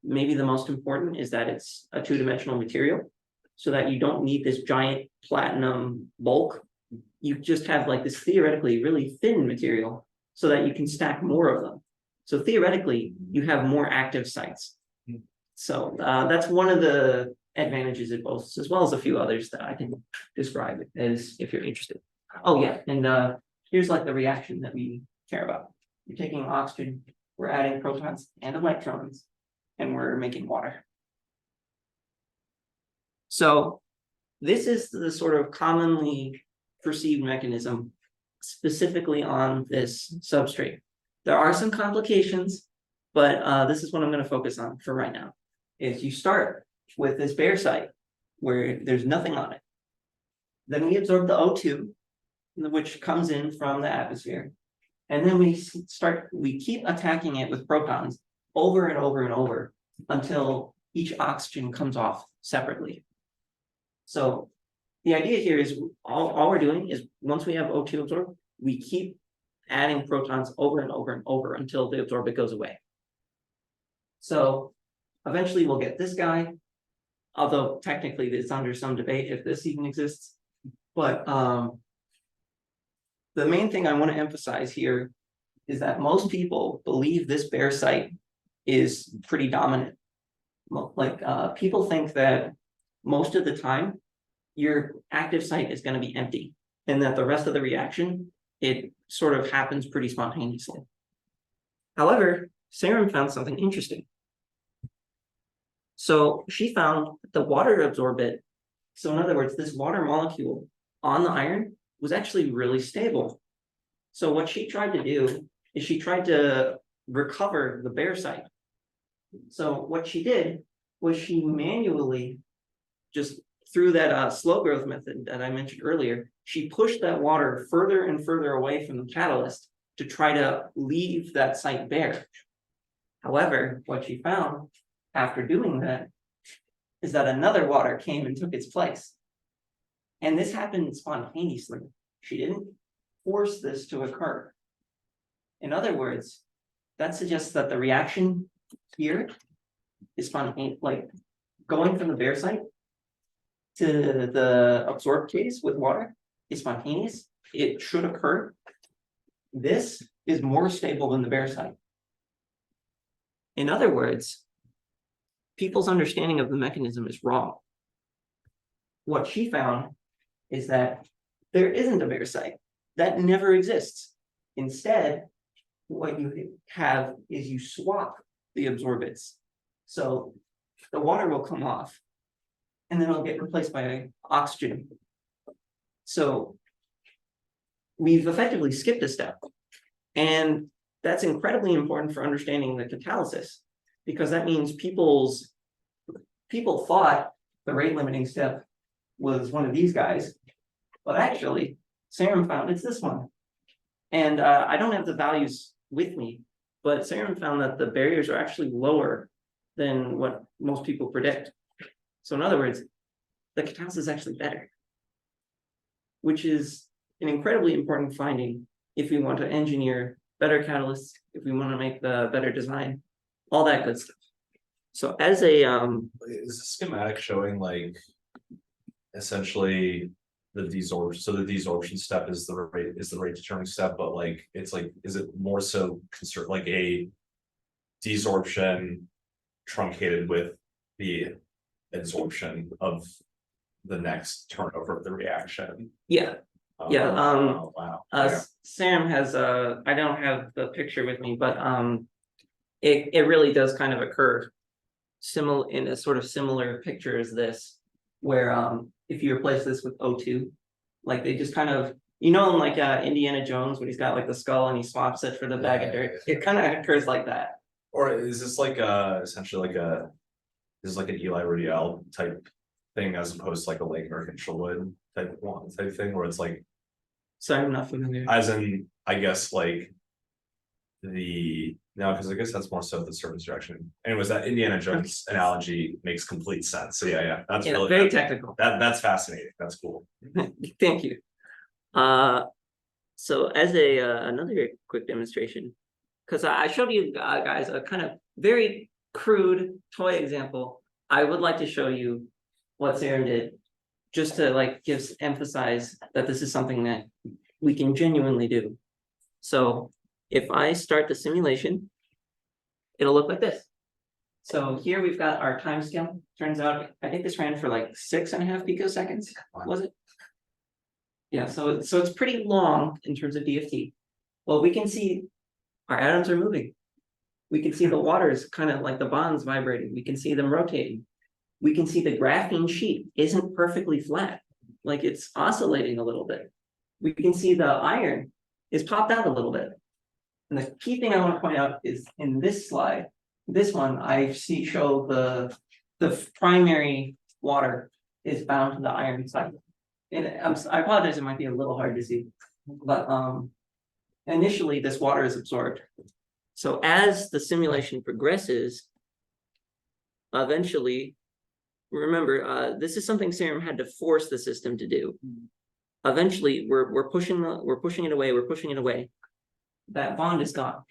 Maybe the most important is that it's a two-dimensional material, so that you don't need this giant platinum bulk. You just have like this theoretically really thin material so that you can stack more of them. So theoretically, you have more active sites. So that's one of the advantages it boasts, as well as a few others that I can describe as if you're interested. Oh yeah, and here's like the reaction that we care about. You're taking oxygen, we're adding protons and electrons, and we're making water. So this is the sort of commonly perceived mechanism specifically on this substrate. There are some complications, but this is what I'm going to focus on for right now. Is you start with this bare site where there's nothing on it. Then we absorb the O2, which comes in from the atmosphere. And then we keep attacking it with protons over and over and over until each oxygen comes off separately. So the idea here is all we're doing is once we have O2 absorbed, we keep adding protons over and over and over until the absorbent goes away. So eventually we'll get this guy, although technically it's under some debate if this even exists. But the main thing I want to emphasize here is that most people believe this bare site is pretty dominant. Like people think that most of the time your active site is going to be empty and that the rest of the reaction, it sort of happens pretty spontaneously. However, Sarum found something interesting. So she found the water absorbent. So in other words, this water molecule on the iron was actually really stable. So what she tried to do is she tried to recover the bare site. So what she did was she manually, just through that slow growth method that I mentioned earlier, she pushed that water further and further away from the catalyst to try to leave that site bare. However, what she found after doing that is that another water came and took its place. And this happened spontaneously. She didn't force this to occur. In other words, that suggests that the reaction here is spontaneous, like going from the bare site to the absorbed case with water is spontaneous. It should occur. This is more stable than the bare site. In other words, people's understanding of the mechanism is wrong. What she found is that there isn't a bare site. That never exists. Instead, what you have is you swap the absorbents. So the water will come off and then it'll get replaced by oxygen. So we've effectively skipped a step. And that's incredibly important for understanding the catalysis, because that means people thought the rate limiting step was one of these guys, but actually Sarum found it's this one. And I don't have the values with me, but Sarum found that the barriers are actually lower than what most people predict. So in other words, the catalysis is actually better, which is an incredibly important finding if we want to engineer better catalysts, if we want to make the better design, all that good stuff. So as a is the schematic showing like essentially the desorption? So the desorption step is the rate determining step, but like it's like, is it more so concerned like a desorption truncated with the absorption of the next turnover of the reaction? yeah. Yeah, oh, wow. Yeah. Sam has I don't have the picture with me, but it really does kind of occur similar in a sort of similar picture as this, where if you replace this with O2, like they just kind of, you know, in like Indiana Jones when he's got like the skull and he swaps it for the bag of dirt, it kind of occurs like that. Or is this like essentially like this is like an Eli Riddell type thing as opposed to like a Lake or Hinchelwood type thing where it's like, Sorry, I'm not familiar. as in I guess like because I guess that's more so the surface direction. Anyways, that Indiana Jones analogy makes complete sense. So yeah, that's really Very technical. that's fascinating. That's cool. Thank you. So as a another quick demonstration, because I showed you guys a kind of very crude toy example, I would like to show you what Sarum did, just to like emphasize that this is something that we can genuinely do. So if I start the simulation, it'll look like this. So here we've got our timescale. Turns out, I think this ran for like 6.5 picoseconds, was it? Yeah, so it's pretty long in terms of DFT. Well, we can see our atoms are moving. We can see the waters kind of like the bonds vibrating. We can see them rotating. We can see the graphene sheet isn't perfectly flat, like it's oscillating a little bit. We can see the iron is popped out a little bit. And the key thing I want to point out is in this slide, this one, I show the primary water is bound to the iron side. And I apologize, it might be a little hard to see, but initially this water is absorbed. So as the simulation progresses, eventually, remember, this is something Serum had to force the system to do. Eventually, we're pushing it away. That bond is gone.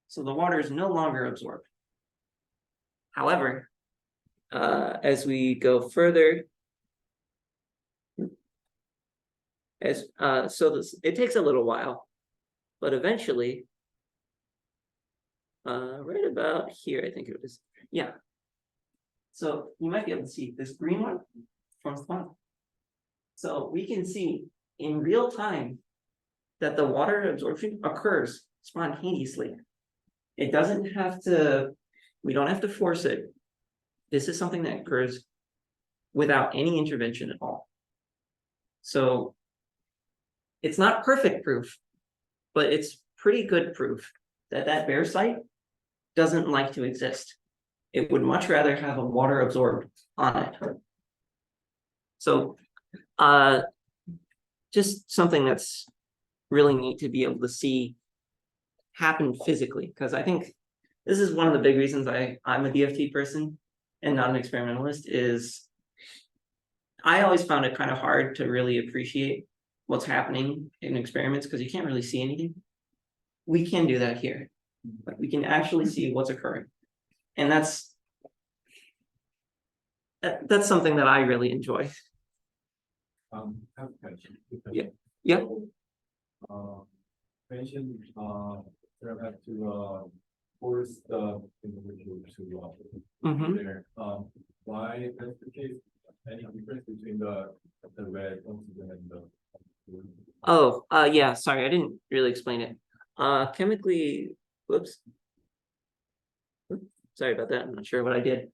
So the water is no longer absorbed. However, as we go further, it takes a little while, but eventually, right about here, I think it was, yeah. So you might be able to see this green one forms the bond. So we can see in real time that the water absorption occurs spontaneously. It doesn't have to, we don't have to force it. This is something that occurs without any intervention at all. So it's not perfect proof, but it's pretty good proof that that bare site doesn't like to exist. It would much rather have a water absorbed on it. So just something that's really neat to be able to see happen physically, because I think this is one of the big reasons I'm a DFT person and not an experimentalist, is I always found it kind of hard to really appreciate what's happening in experiments because you can't really see anything. We can do that here. Like we can actually see what's occurring. And that's something that I really enjoy. I have a question. Yeah. Yeah. Mentioned, you have to force the individual to there. Why that's the case? Any difference between the red oxygen and the blue? Oh, yeah, sorry, I didn't really explain it. Chemically, whoops. Sorry about that, I'm not sure what I did.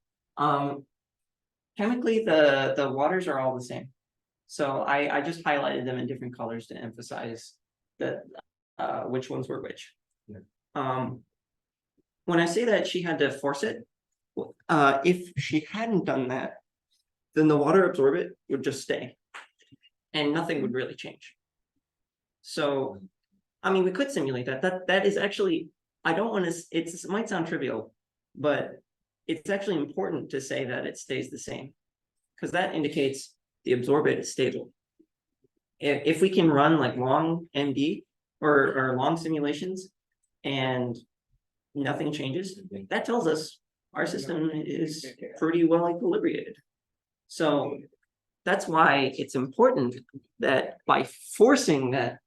Chemically, the waters are all the same. So I just highlighted them in different colors to emphasize that which ones were which. Yeah. When I say that she had to force it, if she hadn't done that, then the water absorbent would just stay and nothing would really change. So, I mean, we could simulate that. That is actually, I don't want to, it might sound trivial, but it's actually important to say that it stays the same because that indicates the absorbent is stable. If we can run like long MD or long simulations and nothing changes, that tells us our system is pretty well equilibrated. So that's why it's important that by forcing that,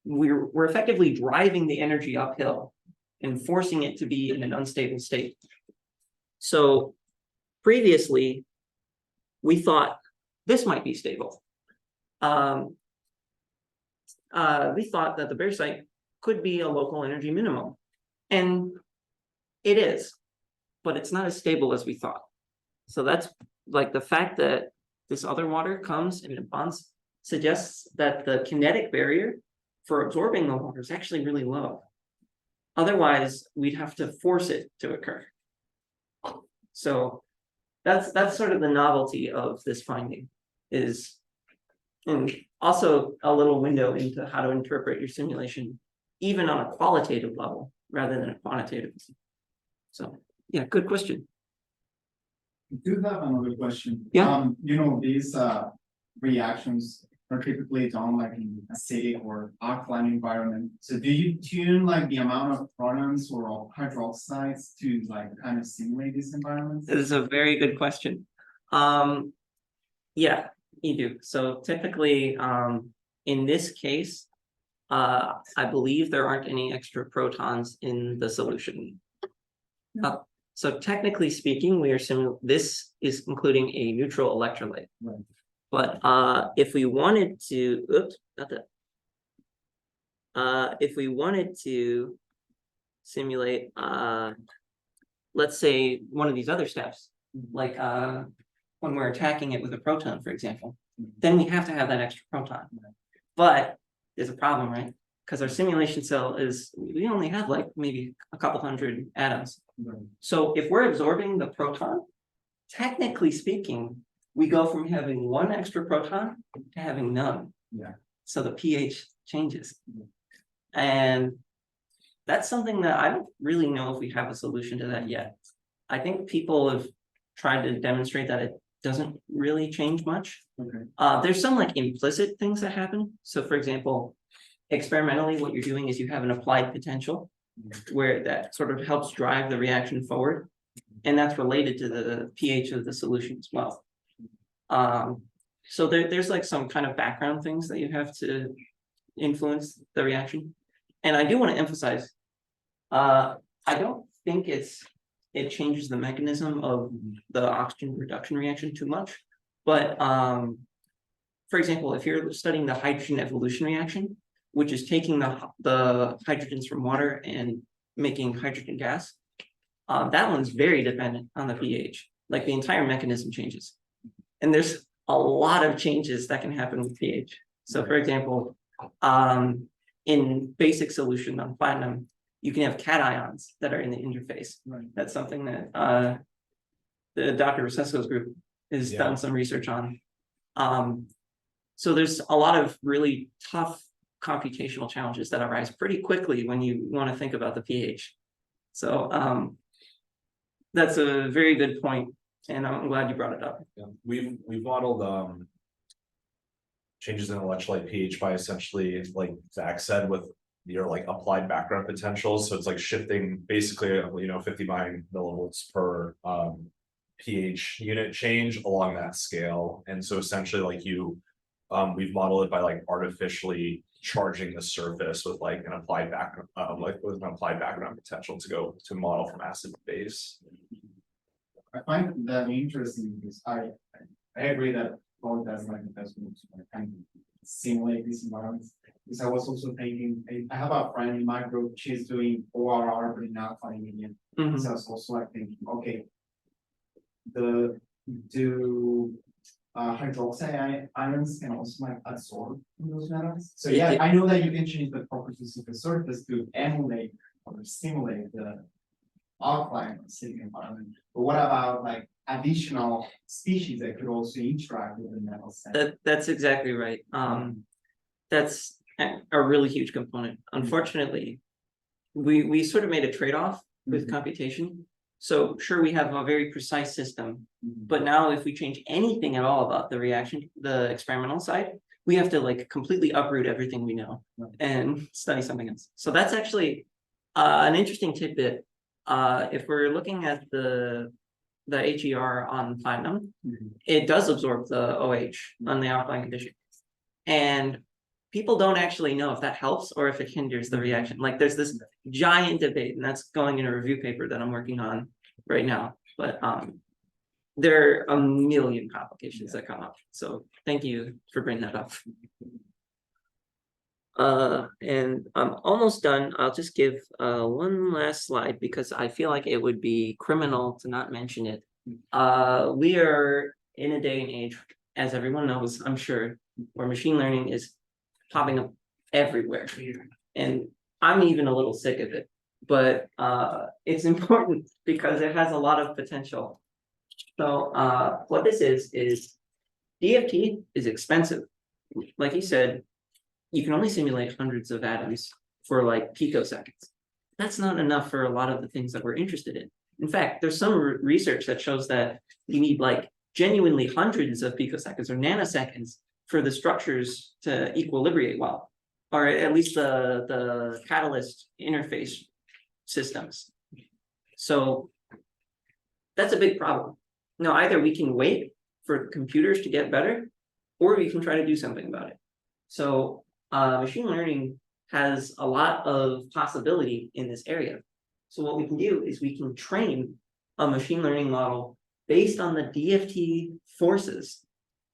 we're effectively driving the energy uphill and forcing it to be in an unstable state. So previously, we thought this might be stable. We thought that the bare site could be a local energy minimum, and it is, but it's not as stable as we thought. So that's like the fact that this other water comes and it bonds suggests that the kinetic barrier for absorbing the water is actually really low. Otherwise, we'd have to force it to occur. So that's sort of the novelty of this finding is, and also a little window into how to interpret your simulation, even on a qualitative level rather than a quantitative. So yeah, good question. I do have another question. Yeah. These reactions are typically done like in acidic or alkaline environment. So do you tune like the amount of protons or hydroxides to like kind of simulate these environments? This is a very good question. Yeah, you do. So typically, in this case, I believe there aren't any extra protons in the solution. So technically speaking, this is including a neutral electrolyte. Right. But if we wanted to, oops, not that. If we wanted to simulate, let's say one of these other steps, like when we're attacking it with a proton, for example, then we have to have that extra proton. But there's a problem, right? Because our simulation cell we only have like maybe a couple hundred atoms. So if we're absorbing the proton, technically speaking, we go from having one extra proton to having none. Yeah. So the pH changes. And that's something that I don't really know if we have a solution to that yet. I think people have tried to demonstrate that it doesn't really change much. Okay. There's some like implicit things that happen. So for example, experimentally, what you're doing is you have an applied potential where that sort of helps drive the reaction forward. And that's related to the pH of the solution as well. So there's like some kind of background things that you have to influence the reaction. And I do want to emphasize, I don't think it changes the mechanism of the oxygen reduction reaction too much. But for example, if you're studying the hydrogen evolution reaction, which is taking the hydrogens from water and making hydrogen gas, that one's very dependent on the pH. Like the entire mechanism changes. And there's a lot of changes that can happen with pH. So for example, in basic solution on platinum, you can have cations that are in the interface. Right. That's something that the Dr. Rosesco's group has done some research on. So there's a lot of really tough computational challenges that arise pretty quickly when you want to think about the pH. So that's a very good point, and I'm glad you brought it up. Yeah, we've modeled changes in electrolyte pH by essentially, like Zach said, with your like applied background potentials. So it's like shifting basically, 59 millivolts per pH unit change along that scale. And so essentially, like we've modeled it by like artificially charging the surface with like an applied background, potential to model from acid to base. I find that interesting because I agree that probably that's like the best way to kind of simulate these environments. Because I was also thinking, I have a friend in my group, she's doing ORR but in alkaline medium. So I was also like thinking, okay, do hydroxide ions can also like absorb those metals. So yeah, I know that you can change the properties of the surface to emulate or simulate the alkaline acidic environment. But what about like additional species that could also interact with the metal? That's exactly right. That's a really huge component. Unfortunately, we sort of made a trade-off with computation. So sure, we have a very precise system, but now if we change anything at all about the reaction, the experimental side, we have to like completely uproot everything we know and study something else. So that's actually an interesting tidbit. If we're looking at the HER on platinum, it does absorb the OH on the alkaline condition. And people don't actually know if that helps or if it hinders the reaction. Like there's this giant debate, and that's going in a review paper that I'm working on right now. But there are a million complications that come up. So thank you for bringing that up. And I'm almost done. I'll just give one last slide because I feel like it would be criminal to not mention it. We are in a day and age, as everyone knows, I'm sure, where machine learning is popping up everywhere. And I'm even a little sick of it, but it's important because it has a lot of potential. So what this is DFT is expensive. Like you said, you can only simulate hundreds of atoms for like picoseconds. That's not enough for a lot of the things that we're interested in. In fact, there's some research that shows that you need like genuinely hundreds of picoseconds or nanoseconds for the structures to equilibrate well, or at least the catalyst interface systems. So that's a big problem. Now, either we can wait for computers to get better, or we can try to do something about it. So machine learning has a lot of possibility in this area. So what we can do is we can train a machine learning model based on the DFT forces.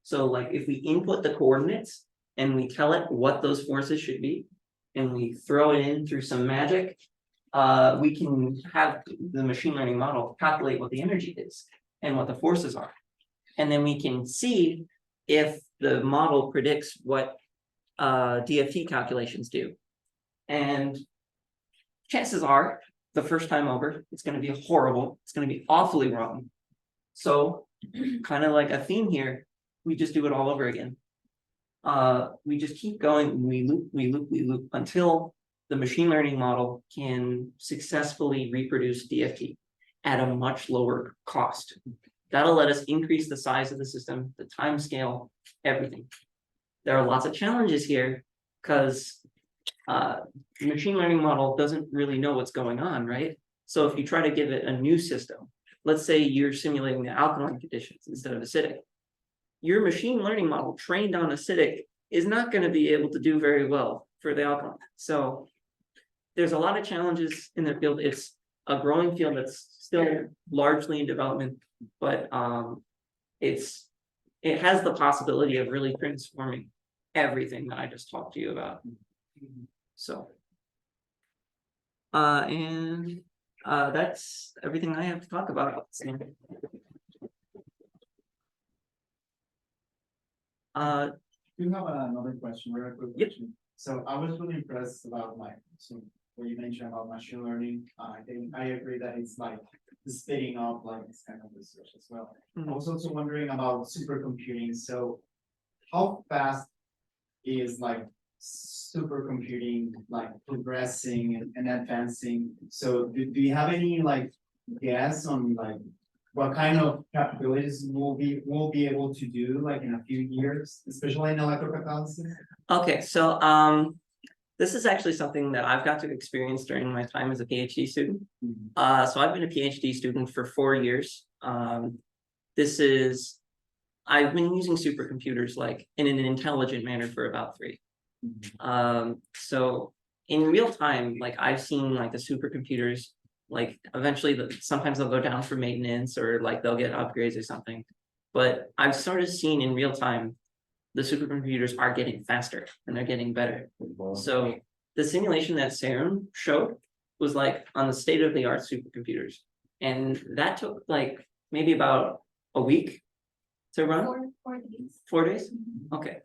So like if we input the coordinates and we tell it what those forces should be, and we throw it in through some magic, we can have the machine learning model calculate what the energy is and what the forces are. And then we can see if the model predicts what DFT calculations do. And chances are, the first time over, it's going to be horrible. It's going to be awfully wrong. So, kind of like a theme here, we just do it all over again. We just keep going, we loop until the machine learning model can successfully reproduce DFT at a much lower cost. That'll let us increase the size of the system, the time scale, everything. There are lots of challenges here because the machine learning model doesn't really know what's going on, right? So if you try to give it a new system, let's say you're simulating the alkaline conditions instead of acidic, your machine learning model trained on acidic is not going to be able to do very well for the alkaline. So there's a lot of challenges in the field. It's a growing field that's still largely in development, but it has the possibility of really transforming everything that I just talked to you about. So that's everything I have to talk about. I do have another question, very quick Yep. question. So I was really impressed about what you mentioned about machine learning. I think I agree that it's like speeding up like this kind of research as well. I was also wondering about supercomputing. So how fast is like supercomputing like progressing and advancing? So do you have any like guess on like what kind of capabilities we'll be able to do like in a few years, especially in electrocatalysis? Okay, so this is actually something that I've got to experience during my time as a PhD student. So I've been a PhD student for 4 years. I've been using supercomputers like in an intelligent manner for about 3. So in real time, like I've seen like the supercomputers, like eventually sometimes they'll go down for maintenance or like they'll get upgrades or something. But I've sort of seen in real time, the supercomputers are getting faster and they're getting better. So the simulation that Serum showed was like on the state-of-the-art supercomputers. And that took like maybe about a week to run. 4 days. 4 days? Okay.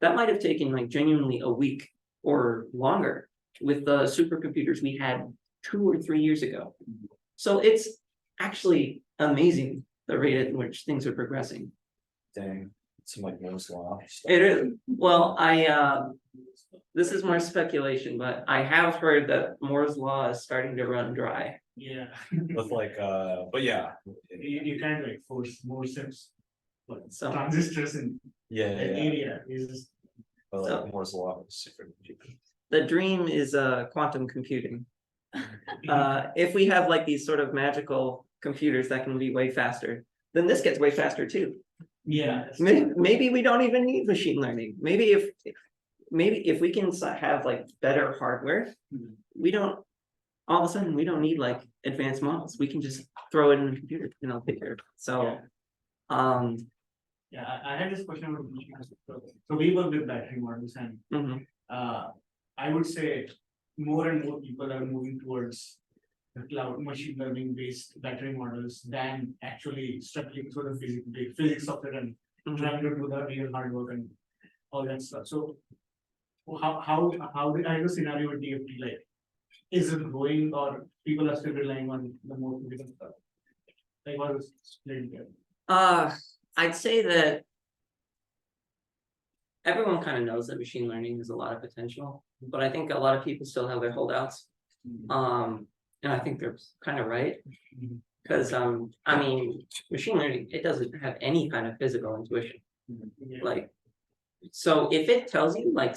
That might have taken like genuinely a week or longer with the supercomputers we had 2 or 3 years ago. So it's actually amazing the rate at which things are progressing. Dang, it's like Moore's law. It is, well, this is more speculation, but I have heard that Moore's law is starting to run dry. Yeah, With like, but yeah, you can't like force more steps. But So- transistors in yeah, an area is But So- like Moore's law is super computer. The dream is quantum computing. If we have like these sort of magical computers that can be way faster, then this gets way faster too. yeah. Maybe we don't even need machine learning. Maybe if we can have like better hardware, we don't all of a sudden we don't need like advanced models. We can just throw it in the computer and it'll take care of it. So Yeah, I had this question about so we work with battery models and mhm. I would say more and more people are moving towards the cloud machine learning based battery models than actually struggling through the physics of it and trying to do the real hard work and all that stuff. So how did I have a scenario with DFT like? Is it growing or people are still relying on the more physical stuff? Like what was explained there? I'd say that everyone kind of knows that machine learning has a lot of potential, but I think a lot of people still have their holdouts. And I think they're kind of right. Because I mean, machine learning, it doesn't have any kind of physical intuition. Yeah. Like, so if it tells you like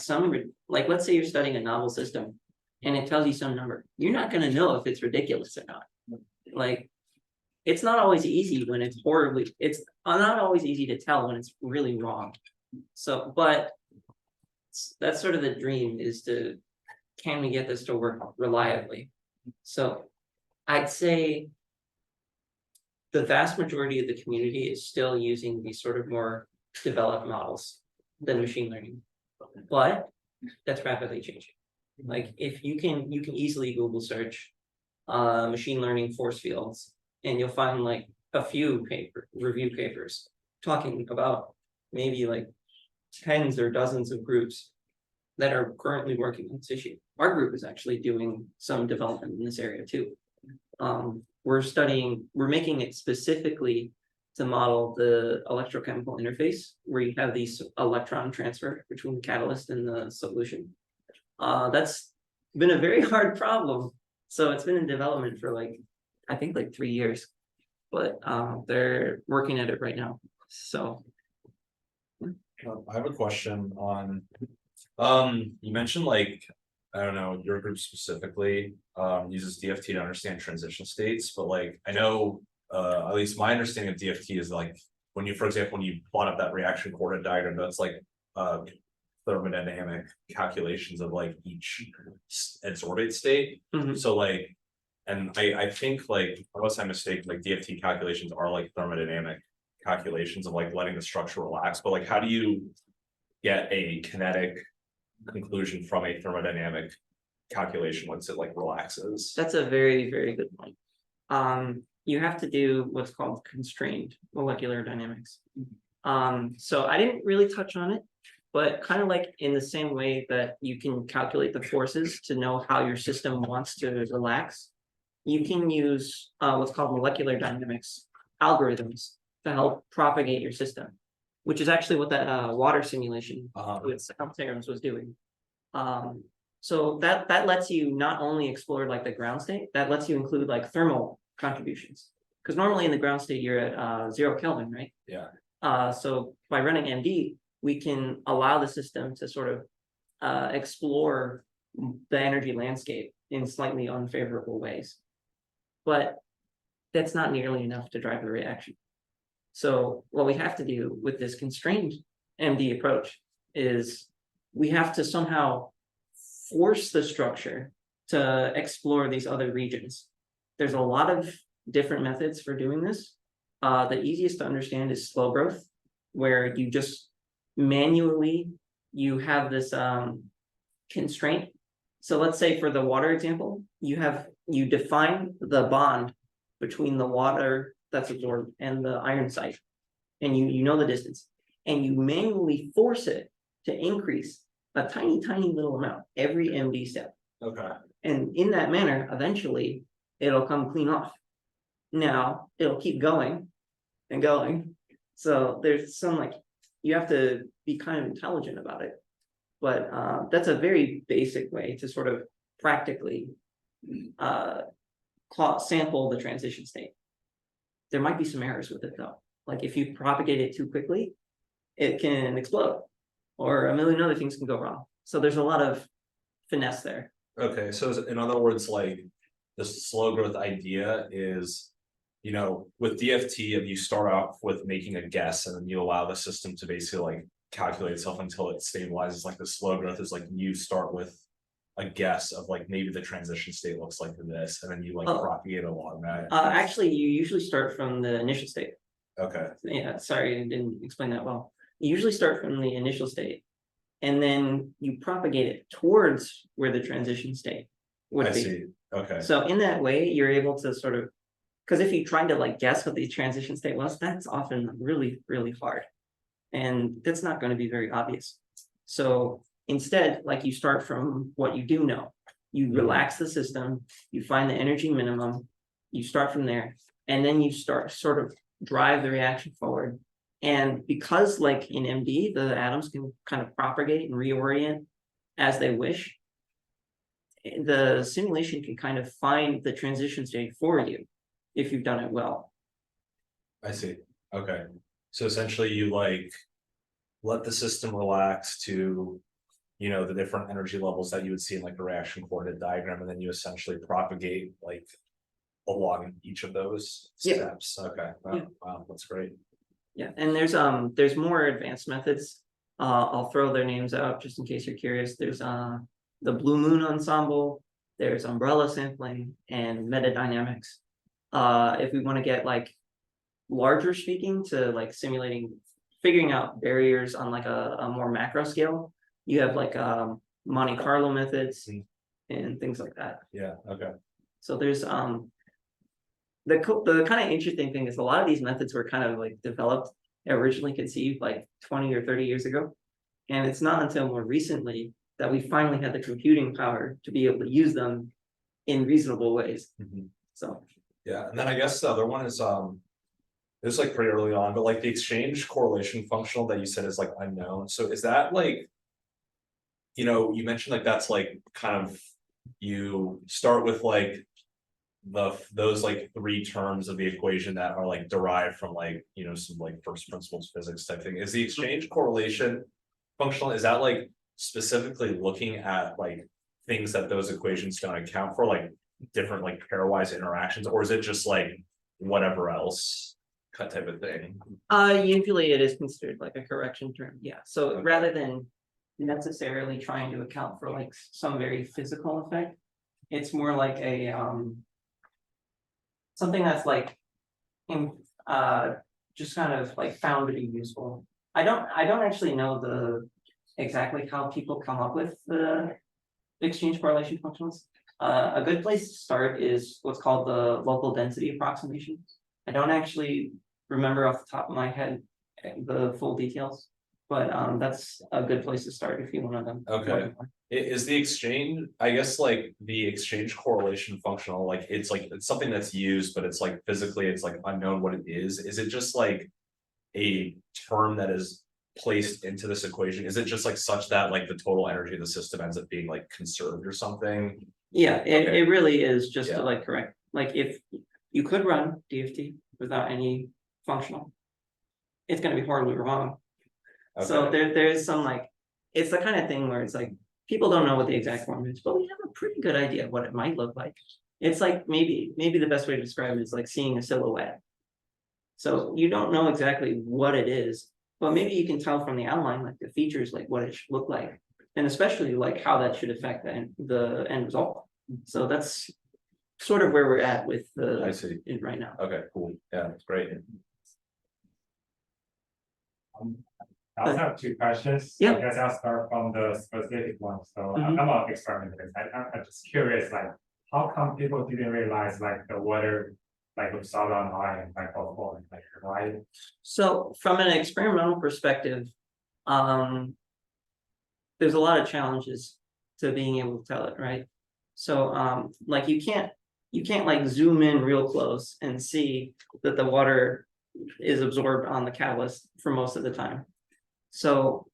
like let's say you're studying a novel system and it tells you some number, you're not gonna know if it's ridiculous or not. Like, it's not always easy when it's not always easy to tell when it's really wrong. So, but that's sort of the dream is can we get this to work reliably? So I'd say the vast majority of the community is still using these sort of more developed models than machine learning. But that's rapidly changing. Like if you can easily Google search machine learning force fields, and you'll find like a few review papers talking about maybe like tens or dozens of groups that are currently working on this issue. Our group is actually doing some development in this area too. We're making it specifically to model the electrochemical interface where you have these electron transfer between the catalyst and the solution. That's been a very hard problem. So it's been in development for like, I think like 3 years, but they're working at it right now. So. I have a question on, you mentioned like, I don't know, your group specifically, uses DFT to understand transition states, but like, I know, at least my understanding of DFT is like, when you, for example, when you plot up that reaction coordinate diagram, that's like, thermodynamic calculations of like each adsorbate state. So like, and I think like, unless I'm mistaken, like DFT calculations are like thermodynamic calculations of like letting the structure relax, but like how do you get a kinetic conclusion from a thermodynamic calculation once it like relaxes? That's a very, very good point. You have to do what's called constrained molecular dynamics. So I didn't really touch on it, but kind of like in the same way that you can calculate the forces to know how your system wants to relax, you can use what's called molecular dynamics algorithms to help propagate your system, which is actually what that water simulation with Selfconsistent was doing. So that lets you not only explore like the ground state, that lets you include like thermal contributions. Because normally in the ground state, you're at 0 Kelvin, right? Yeah. So by running MD, we can allow the system to sort of explore the energy landscape in slightly unfavorable ways. But that's not nearly enough to drive the reaction. So what we have to do with this constrained MD approach is we have to somehow force the structure to explore these other regions. There's a lot of different methods for doing this. The easiest to understand is slow growth, where you just manually, you have this constraint. So let's say for the water example, you define the bond between the water that's absorbed and the iron site, and you know the distance, and you manually force it to increase a tiny little amount every MD step. Okay. And in that manner, eventually it'll come clean off. Now it'll keep going and going. So there's some like, you have to be kind of intelligent about it. But that's a very basic way to sort of practically sample the transition state. There might be some errors with it though. Like if you propagate it too quickly, it can explode, or a million other things can go wrong. So there's a lot of finesse there. Okay, so in other words, like the slow growth idea is, you know, with DFT, if you start off with making a guess and then you allow the system to basically like calculate itself until it stabilizes, like the slow growth is like you start with a guess of like maybe the transition state looks like this, and then you like propagate along that. Actually, you usually start from the initial state. Okay. Yeah, sorry, I didn't explain that well. You usually start from the initial state, and then you propagate it towards where the transition state would be. I see. Okay. So in that way, you're able to sort of, because if you try to like guess what the transition state was, that's often really, really hard. And that's not going to be very obvious. So instead, like you start from what you do know, you relax the system, you find the energy minimum, you start from there, and then you start sort of drive the reaction forward. And because like in MD, the atoms can kind of propagate and reorient as they wish, the simulation can kind of find the transition state for you if you've done it well. I see. Okay. So essentially you like let the system relax to, you know, the different energy levels that you would see in like a reaction coordinate diagram, and then you essentially propagate like along each of those steps. Okay. Wow. Yeah. Wow, that's great. Yeah, and there's more advanced methods. I'll throw their names out just in case you're curious. There's the Blue Moon Ensemble, there's umbrella sampling, and metadynamics. If we want to get like larger speaking to like figuring out barriers on like a more macro scale. You have like Monte Carlo methods and things like that. Yeah, okay. So there's the kind of interesting thing is a lot of these methods were kind of like developed, originally conceived like 20 or 30 years ago. And it's not until more recently that we finally had the computing power to be able to use them in reasonable ways. So Yeah, and then I guess the other one is it was like pretty early on, but like the exchange correlation functional that you said is like unknown. So is that like, you know, you mentioned like that's like kind of, you start with like those like three terms of the equation that are like derived from like, you know, some like first principles physics type thing. Is the exchange correlation functional, is that like specifically looking at like things that those equations don't account for, like different like pairwise interactions, or is it just like whatever else type of thing? usually it is considered like a correction term. Yeah. So rather than necessarily trying to account for like some very physical effect, it's more like a something that's like in just kind of like found to be useful. I don't actually know exactly how people come up with the exchange correlation functions. A good place to start is what's called the local density approximation. I don't actually remember off the top of my head the full details, but that's a good place to start if you want to. Okay. Is the exchange, I guess like the exchange correlation functional, like it's something that's used, but it's like physically it's like unknown what it is. Is it just like a term that is placed into this equation? Is it just like such that like the total energy of the system ends up being like conserved or something? Yeah, it really is just Yeah. to like correct, like if you could run DFT without any functional, it's gonna be horribly wrong. So Okay. there is some like, it's the kind of thing where it's like, people don't know what the exact form is, but we have a pretty good idea of what it might look like. It's like maybe the best way to describe it is like seeing a silhouette. So you don't know exactly what it is, but maybe you can tell from the outline, like the features, like what it should look like. And especially like how that should affect the end result. So that's sort of where we're at with I see. right now. Okay, cool. Yeah, that's great. I also have two questions. Yeah. I guess I'll start from the specific one. So Mhm. I'm an experimentalist. I'm just curious, like, how come people didn't realize like the water, like with solid ion, like before, like why? So from an experimental perspective, there's a lot of challenges to being able to tell it, right? So like you can't like zoom in real close and see that the water is absorbed on the catalyst for most of the time. So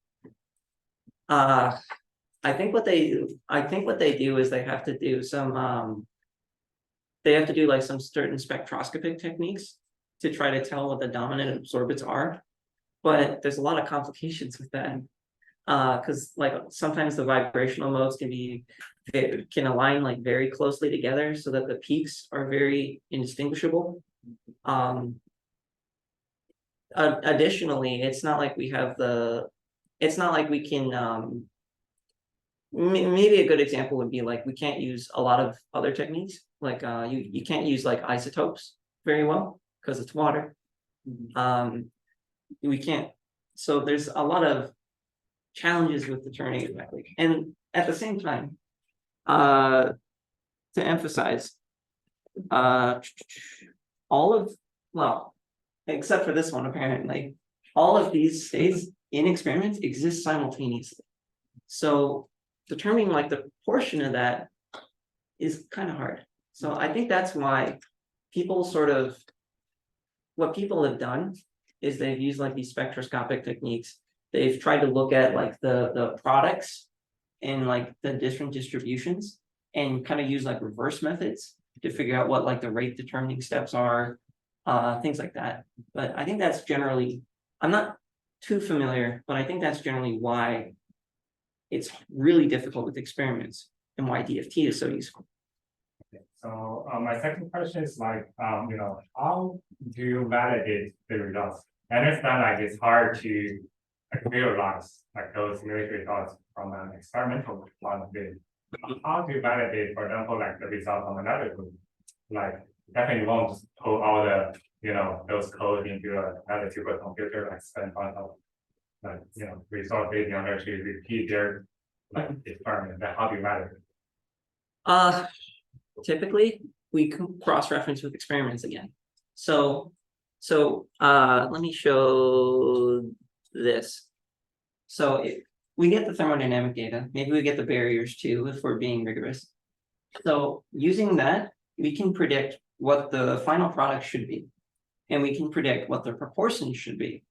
I think what they do is they have to do some like some certain spectroscopic techniques to try to tell what the dominant absorbents are. But there's a lot of complications with that. Because like sometimes the vibrational modes can align like very closely together so that the peaks are very indistinguishable. Additionally, it's not like we can maybe a good example would be like we can't use a lot of other techniques, like you can't use like isotopes very well because it's water. We can't, so there's a lot of challenges with determining exactly. And at the same time, to emphasize, except for this one, apparently, all of these states in experiments exist simultaneously. So determining like the proportion of that is kind of hard. So I think that's why what people have done is they've used like these spectroscopic techniques. They've tried to look at like the products and like the different distributions and kind of use like reverse methods to figure out what like the rate determining steps are, things like that. But I think that's generally, I'm not too familiar, but I think that's generally why it's really difficult with experiments and why DFT is so useful. So my second question is like, how do you validate the results? I understand like it's hard to like realize like those numerical results from an experimental point of view. How do you validate, for example, like the result from another group? Like definitely won't just pull all the those code into another supercomputer, like spend on resource-based neural to repeat their experiment, then how do you manage it? Typically, we can cross-reference with experiments again. So let me show this. So if we get the thermodynamic data, maybe we get the barriers too, if we're being rigorous. So using that, we can predict what the final product should be. And we can predict what the proportions should be.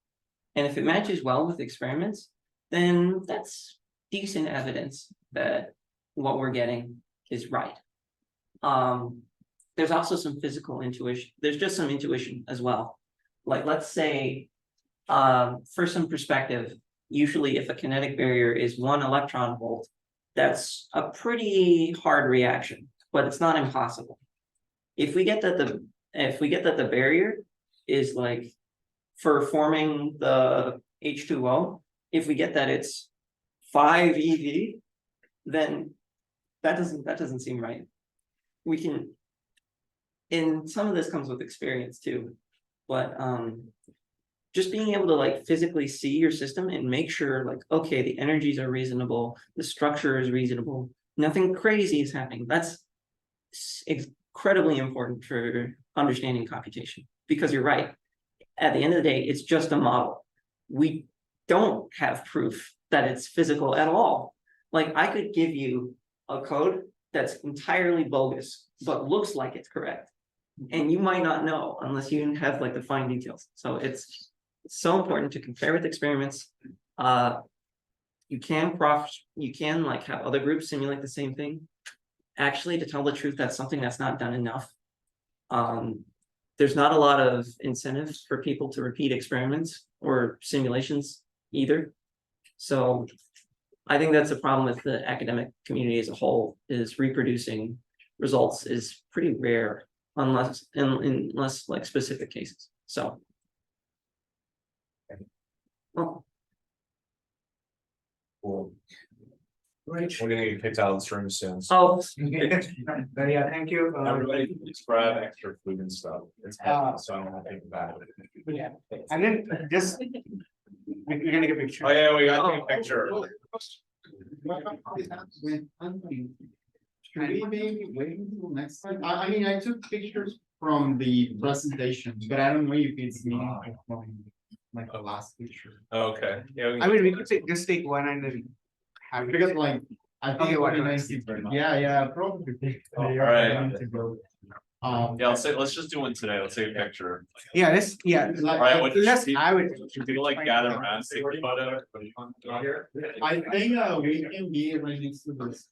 And if it matches well with experiments, then that's decent evidence that what we're getting is right. There's also some physical intuition. There's just some intuition as well. Like, let's say, for some perspective, usually if a kinetic barrier is 1 electron volt, that's a pretty hard reaction, but it's not impossible. If we get that the barrier is like for forming the H2O, if we get that it's 5 eV, then that doesn't seem right. We can, and some of this comes with experience too, but just being able to like physically see your system and make sure like, okay, the energies are reasonable, the structure is reasonable, nothing crazy is happening. That's incredibly important for understanding computation, because you're right. At the end of the day, it's just a model. We don't have proof that it's physical at all. Like, I could give you a code that's entirely bogus, but looks like it's correct. And you might not know unless you have like the fine details. So it's so important to compare with experiments. You can like have other groups simulate the same thing. Actually, to tell the truth, that's something that's not done enough. There's not a lot of incentives for people to repeat experiments or simulations either. So I think that's a problem with the academic community as a whole, is reproducing results is pretty rare unless like specific cases. So Cool. Right. We're gonna get kicked out of this room soon. So oh, Yeah, thank you. everybody, please grab extra food and stuff. It's heavy, so I don't have to think about it. Yeah, and then just we're gonna get a picture. Oh yeah, we got to take a picture. Should we maybe wait until next time? I mean, I took pictures from the presentation, but I don't know if it's meaningful from like the last picture. Okay. Yeah. I mean, we could just take one and then have it. Because like, I think Okay, it would be what? nice if, yeah, probably. Alright. Yeah, Let's just do one today. Let's take a picture. Yeah, Alright, what let's, I would. should we like gather around, take a photo? I think we can be right next to this.